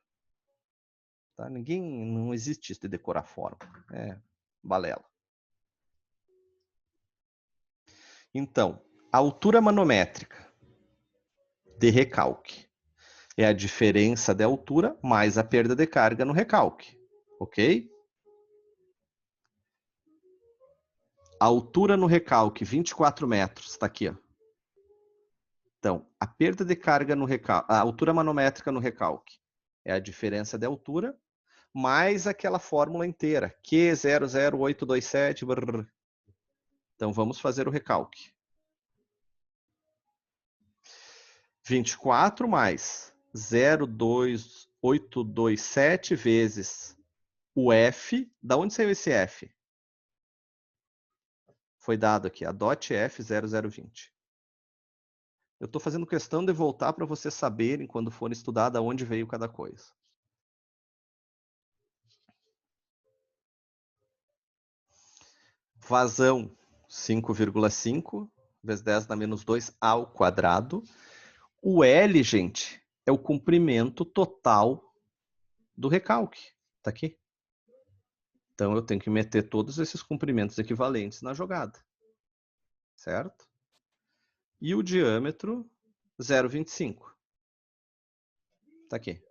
Tá? Não existe isso de decorar a fórmula. É balela. Então, a altura manométrica de recalque é a diferença de altura mais a perda de carga no recalque. Ok? A altura no recalque, 24 metros. Está aqui, ó. Então, a perda de carga no recalque, a altura manométrica no recalque é a diferença de altura mais aquela fórmula inteira, Q00827. Brrr. Então, vamos fazer o recalque. 24 mais 02827 vezes o F. Da onde saiu esse F? Foi dado aqui, a DOT F0020. Eu estou fazendo questão de voltar para vocês saberem, quando forem estudar, de onde veio cada coisa. Vazão 5,5 vezes 10 na menos 2 ao quadrado. O L, gente, é o comprimento total do recalque. Está aqui. Então, eu tenho que meter todos esses comprimentos equivalentes na jogada. Certo? E o diâmetro, 0,25. Está aqui.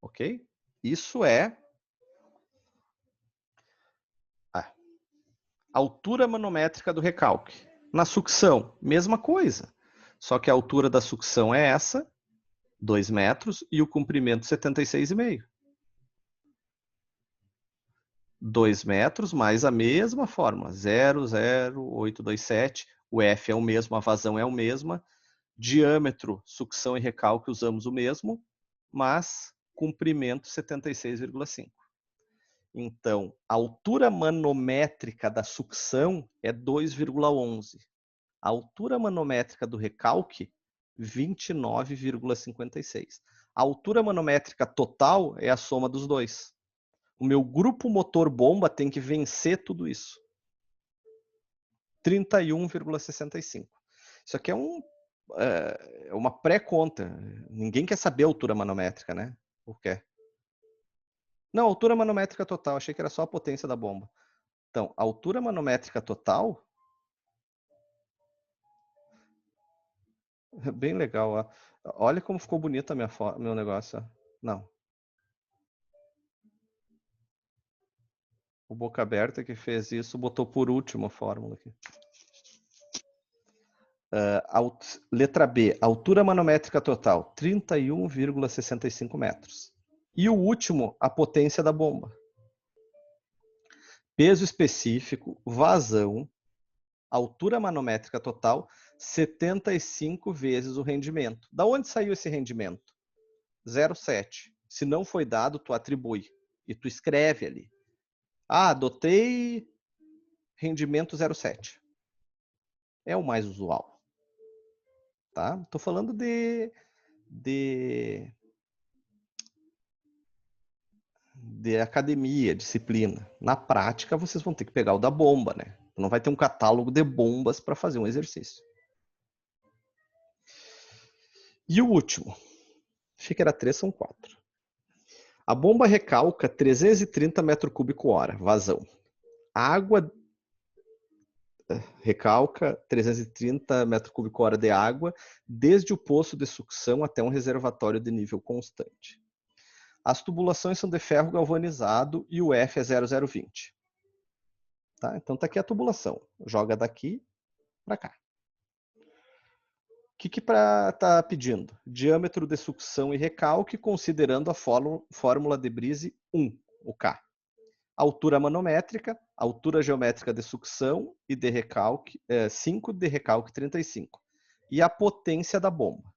Ok? Isso é a altura manométrica do recalque. Na sucção, mesma coisa. Só que a altura da sucção é essa, 2 metros, e o comprimento 76,5. 2 metros mais a mesma fórmula, 00827. O F é o mesmo, a vazão é a mesma. Diâmetro, sucção e recalque usamos o mesmo, mas comprimento 76,5. Então, a altura manométrica da sucção é 2,11. A altura manométrica do recalque, 29,56. A altura manométrica total é a soma dos dois. O meu grupo motor bomba tem que vencer tudo isso. 31,65. Isso aqui é uma pré-conta. Ninguém quer saber a altura manométrica, né? Por quê? Não, altura manométrica total. Achei que era só a potência da bomba. Então, a altura manométrica total... Bem legal. Ó. Olha como ficou bonito meu negócio. Ó. Não. O Boca Aberta que fez isso botou por último a fórmula aqui. Letra B, altura manométrica total, 31,65 metros. E o último, a potência da bomba. Peso específico, vazão, altura manométrica total, 75 vezes o rendimento. Da onde saiu esse rendimento? 0,7. Se não foi dado, tu atribui. E tu escreve ali. Ah, adotei rendimento 0,7. É o mais usual. Tá? Tô falando de academia, disciplina. Na prática, vocês vão ter que pegar o da bomba, né? Não vai ter um catálogo de bombas para fazer um exercício. E o último. Achei que era 3, são 4. A bomba recalca 330 metros cúbicos hora, vazão. A água recalca 330 metros cúbicos hora de água desde o poço de sucção até um reservatório de nível constante. As tubulações são de ferro galvanizado e o F é 0020. Tá? Então tá aqui a tubulação. Joga daqui para cá. O que está pedindo? Diâmetro de sucção e recalque, considerando a fórmula de Brise 1, o K. Altura manométrica, altura geométrica de sucção e de recalque, 5 de recalque 35. E a potência da bomba.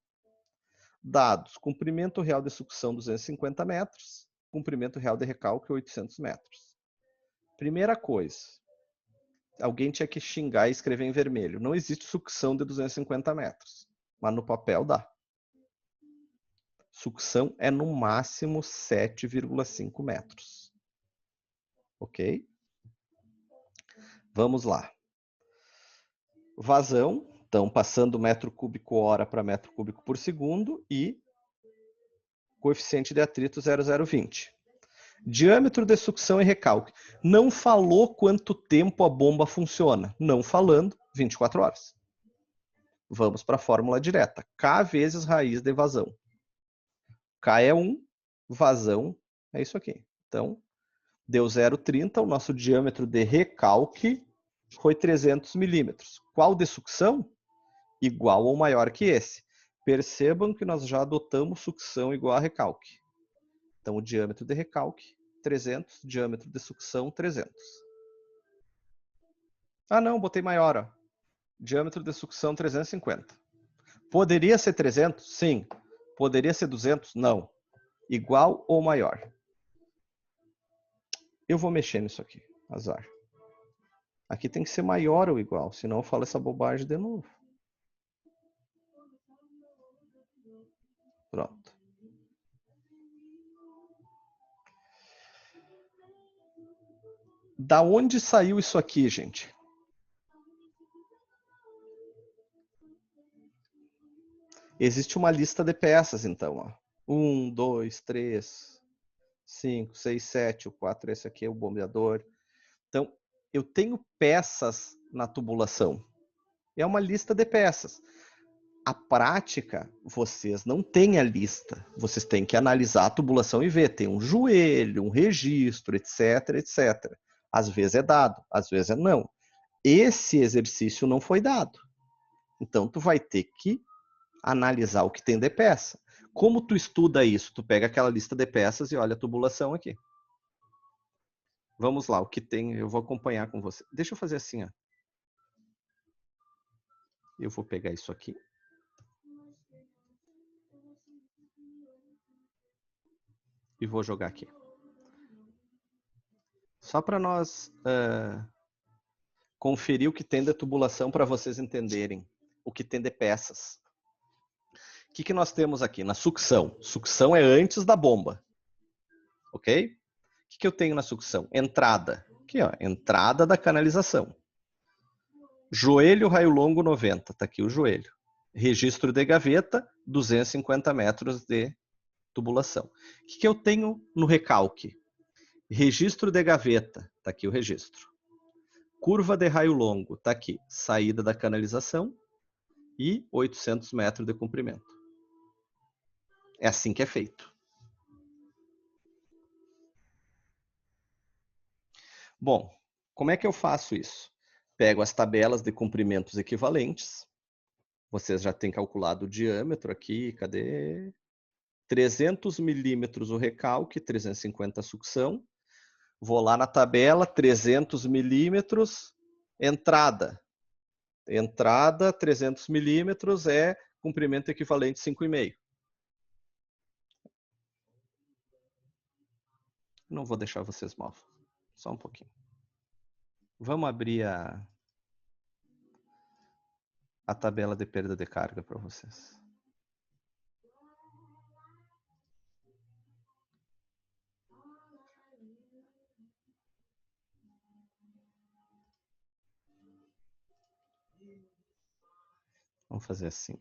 Dados, comprimento real de sucção 250 metros, comprimento real de recalque 800 metros. Primeira coisa, alguém tinha que xingar e escrever em vermelho. Não existe sucção de 250 metros, mas no papel dá. Sucção é no máximo 7,5 metros. Ok? Vamos lá. Vazão, então passando metro cúbico hora para metro cúbico por segundo e coeficiente de atrito 0,020. Diâmetro de sucção e recalque. Não falou quanto tempo a bomba funciona. Não falando, 24 horas. Vamos para a fórmula direta. K vezes raiz de vazão. K é 1, vazão é isso aqui. Então, deu 0,30, o nosso diâmetro de recalque foi 300 milímetros. Qual de sucção? Igual ou maior que esse. Percebam que nós já adotamos sucção igual a recalque. Então, o diâmetro de recalque, 300, diâmetro de sucção, 300. Ah, não, botei maior, ó. Diâmetro de sucção, 350. Poderia ser 300? Sim. Poderia ser 200? Não. Igual ou maior? Eu vou mexer nisso aqui. Azar. Aqui tem que ser maior ou igual, senão eu falo essa bobagem de novo. Pronto. Da onde saiu isso aqui, gente? Existe uma lista de peças, então. Ó. 1, 2, 3, 5, 6, 7, o 4, esse aqui é o bombeador. Então, eu tenho peças na tubulação. É uma lista de peças. A prática, vocês não têm a lista. Vocês têm que analisar a tubulação e ver. Tem um joelho, um registro, etc, etc. Às vezes é dado, às vezes é não. Esse exercício não foi dado. Então, tu vai ter que analisar o que tem de peça. Como tu estuda isso? Tu pega aquela lista de peças e olha a tubulação aqui. Vamos lá, o que tem, eu vou acompanhar com você. Deixa eu fazer assim, ó. Eu vou pegar isso aqui. E vou jogar aqui. Só para nós conferir o que tem de tubulação para vocês entenderem o que tem de peças. O que nós temos aqui? Na sucção. Sucção é antes da bomba. Ok? O que eu tenho na sucção? Entrada. Aqui, ó, entrada da canalização. Joelho, raio longo, 90. Está aqui o joelho. Registro de gaveta, 250 metros de tubulação. O que eu tenho no recalque? Registro de gaveta. Está aqui o registro. Curva de raio longo. Está aqui. Saída da canalização e 800 metros de comprimento. É assim que é feito. Bom, como é que eu faço isso? Pego as tabelas de comprimentos equivalentes. Vocês já têm calculado o diâmetro aqui, cadê? 300 milímetros o recalque, 350 a sucção. Vou lá na tabela, 300 milímetros, entrada. Entrada, 300 milímetros é comprimento equivalente 5,5. Não vou deixar vocês mal. Só um pouquinho. Vamos abrir a tabela de perda de carga para vocês. Vamos fazer assim.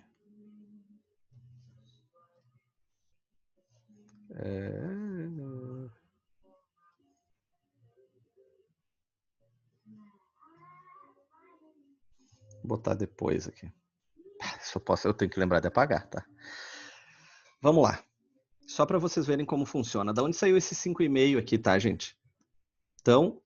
Vou botar depois aqui. Eu tenho que lembrar de apagar, tá? Vamos lá. Só para vocês verem como funciona. Da onde saiu esse 5,5 aqui, tá, gente? Então,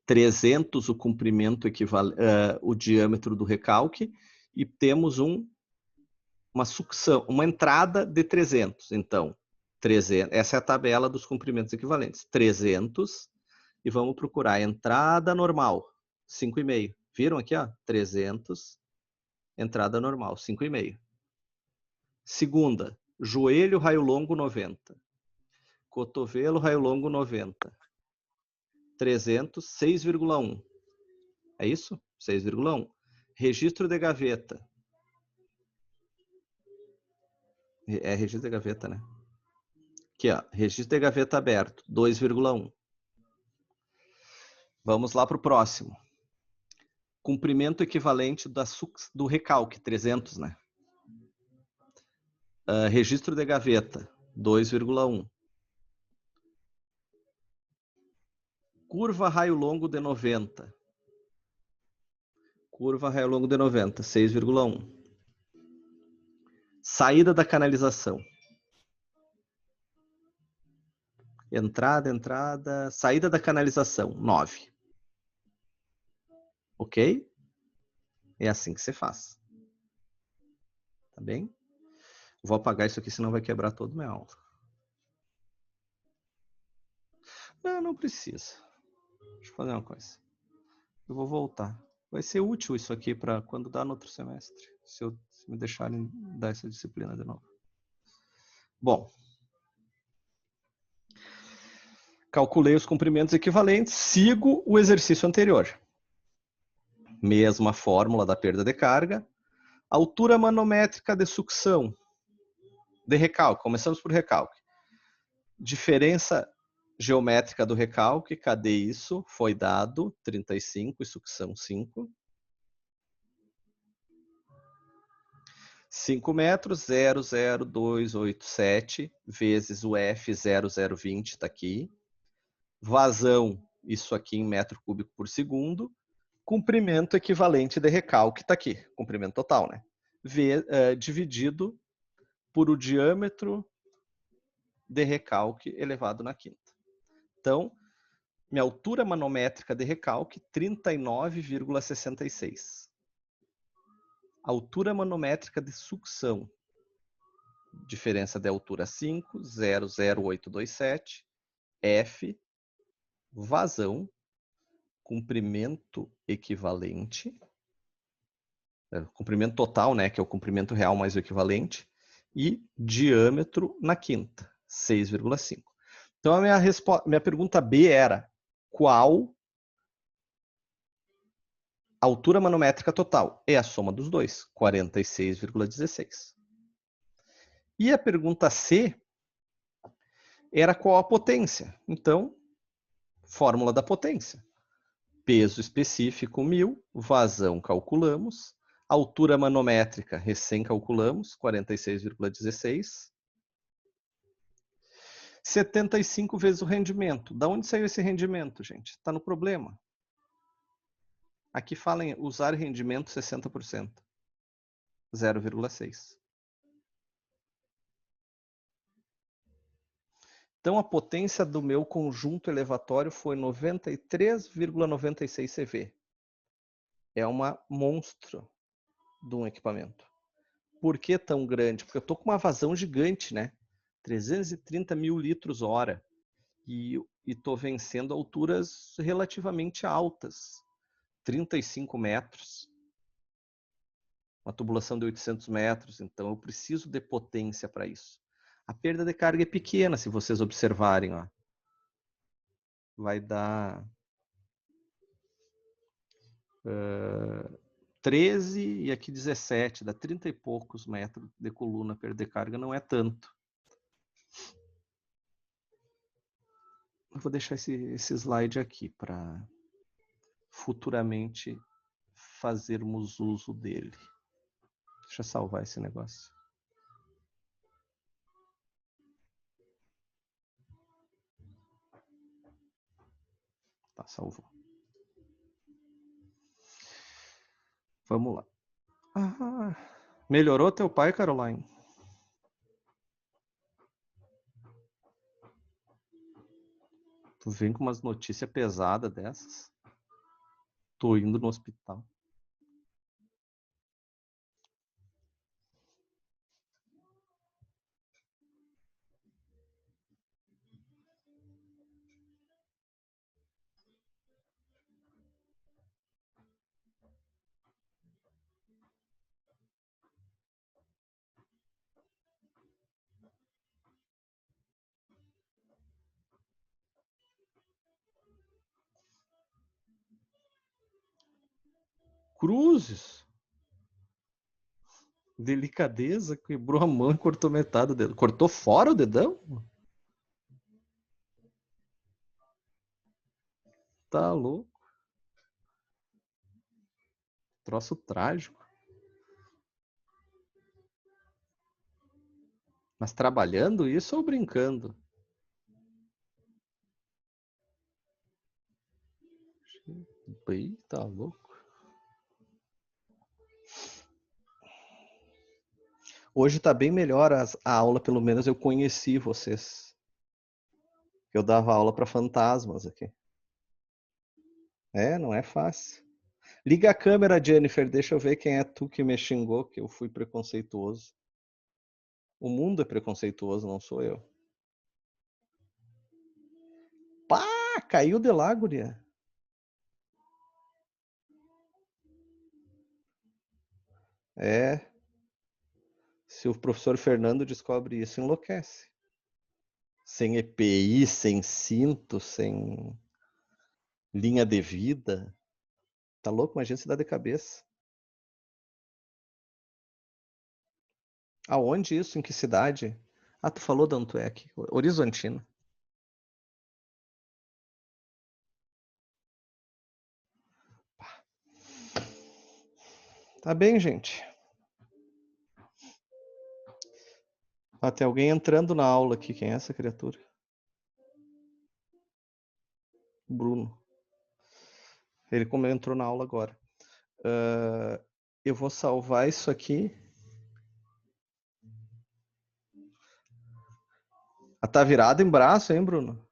300 o comprimento equivalente, o diâmetro do recalque, e temos uma sucção, uma entrada de 300. Então, 300, essa é a tabela dos comprimentos equivalentes. 300, e vamos procurar a entrada normal, 5,5. Viram aqui, ó? 300, entrada normal, 5,5. Segunda, joelho, raio longo, 90. Cotovelo, raio longo, 90. 300, 6,1. É isso? 6,1. Registro de gaveta. É registro de gaveta, né? Aqui, ó. Registro de gaveta aberto. 2,1. Vamos lá para o próximo. Comprimento equivalente do recalque, 300, né? Registro de gaveta, 2,1. Curva raio longo de 90. Curva raio longo de 90, 6,1. Saída da canalização. Entrada. Saída da canalização, 9. Ok? É assim que você faz. Tá bem? Vou apagar isso aqui, senão vai quebrar toda a minha aula. Não precisa. Deixa eu fazer uma coisa. Eu vou voltar. Vai ser útil isso aqui para quando dá no outro semestre. Se me deixarem dar essa disciplina de novo. Bom. Calculei os comprimentos equivalentes. Sigo o exercício anterior. Mesma fórmula da perda de carga. Altura manométrica de sucção. De recalque. Começamos por recalque. Diferença geométrica do recalque. Cadê isso? Foi dado 35 e sucção 5. 5 metros, 0,0287 vezes o F 0,020 está aqui. Vazão, isso aqui em metro cúbico por segundo. Comprimento equivalente de recalque está aqui. Comprimento total, né? Dividido por o diâmetro de recalque elevado na quinta. Então, minha altura manométrica de recalque, 39,66. Altura manométrica de sucção. Diferença de altura 5, 0,0827. F, vazão, comprimento equivalente, comprimento total, né, que é o comprimento real mais o equivalente, e diâmetro na quinta, 6,5. Então, a minha pergunta B era, qual a altura manométrica total? É a soma dos dois, 46,16. E a pergunta C era qual a potência? Então, fórmula da potência. Peso específico 1000, vazão calculamos, altura manométrica recém calculamos, 46,16. 75 vezes o rendimento. Da onde saiu esse rendimento, gente? Está no problema. Aqui fala em usar rendimento 60%. 0,6. Então, a potência do meu conjunto elevatório foi 93,96 CV. É uma monstro de um equipamento. Por que tão grande? Porque eu estou com uma vazão gigante, né? 330 mil litros hora. E estou vencendo alturas relativamente altas. 35 metros. Uma tubulação de 800 metros. Então, eu preciso de potência para isso. A perda de carga é pequena, se vocês observarem. Ó. Vai dar 13 e aqui 17. Dá 30 e poucos metros de coluna. Perda de carga não é tanto. Eu vou deixar esse slide aqui para futuramente fazermos uso dele. Deixa eu salvar esse negócio. Tá, salvou. Vamos lá. Melhorou teu pai, Caroline? Tu vem com umas notícias pesadas dessas? Tô indo no hospital. Cruzes. Delicadeza, quebrou a mão e cortou metade do dedo. Cortou fora o dedão? Tá louco. Troço trágico. Mas trabalhando isso ou brincando? Ih, tá louco. Hoje tá bem melhor a aula, pelo menos eu conheci vocês. Eu dava aula para fantasmas aqui. É, não é fácil. Liga a câmera, Jennifer, deixa eu ver quem é tu que me xingou, que eu fui preconceituoso. O mundo é preconceituoso, não sou eu. Pá, caiu de lá, guria. É. Se o professor Fernando descobre isso, enlouquece. Sem EPI, sem cinto, sem linha de vida. Tá louco? Imagina se dá de cabeça. Aonde isso? Em que cidade? Ah, tu falou da Antuec. Horizontina. Tá bem, gente. Ah, tem alguém entrando na aula aqui. Quem é essa criatura? Bruno. Ele como entrou na aula agora. Eu vou salvar isso aqui. Ah, tá virado em braço, hein, Bruno?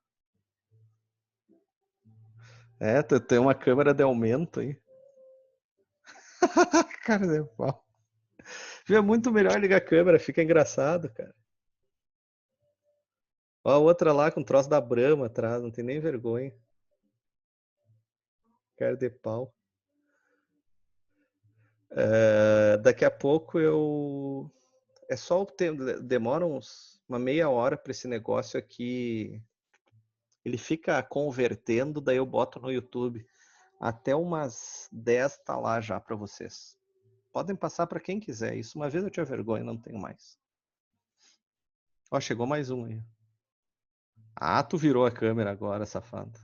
É, tem uma câmera de aumento aí. Cara de pau. É muito melhor ligar a câmera, fica engraçado, cara. Ó a outra lá com troço da Brahma atrás, não tem nem vergonha. Cara de pau. Daqui a pouco eu... É só o tempo, demora uma meia hora para esse negócio aqui. Ele fica convertendo, daí eu boto no YouTube. Até umas 10 tá lá já para vocês. Podem passar para quem quiser. Isso uma vez eu tinha vergonha, não tenho mais. Ó, chegou mais um aí. Ah, tu virou a câmera agora, safado.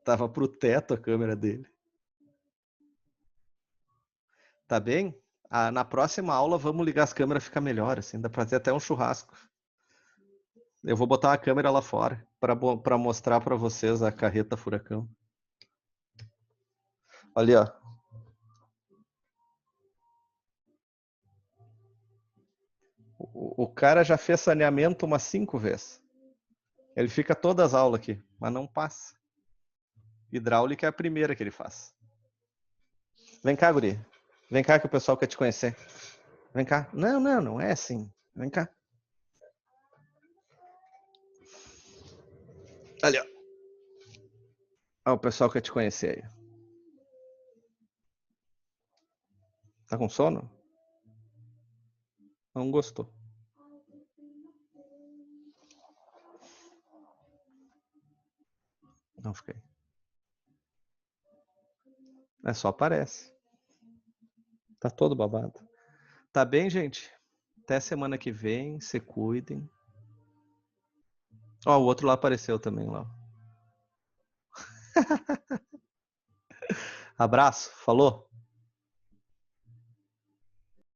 Tava pro teto a câmera dele. Tá bem? Ah, na próxima aula vamos ligar as câmeras, fica melhor, assim, dá pra fazer até um churrasco. Eu vou botar a câmera lá fora para mostrar para vocês a carreta furacão. Ali, ó. O cara já fez saneamento umas 5 vezes. Ele fica todas as aulas aqui, mas não passa. Hidráulica é a primeira que ele faz. Vem cá, guri. Vem cá que o pessoal quer te conhecer. Vem cá. Não, não, não é assim. Vem cá. Ali, ó. Ó, o pessoal quer te conhecer aí. Tá com sono? Não gostou. Não fiquei. É só aparece. Tá todo babado. Tá bem, gente? Até semana que vem. Se cuidem. Ó, o outro lá apareceu também lá. Abraço. Falou.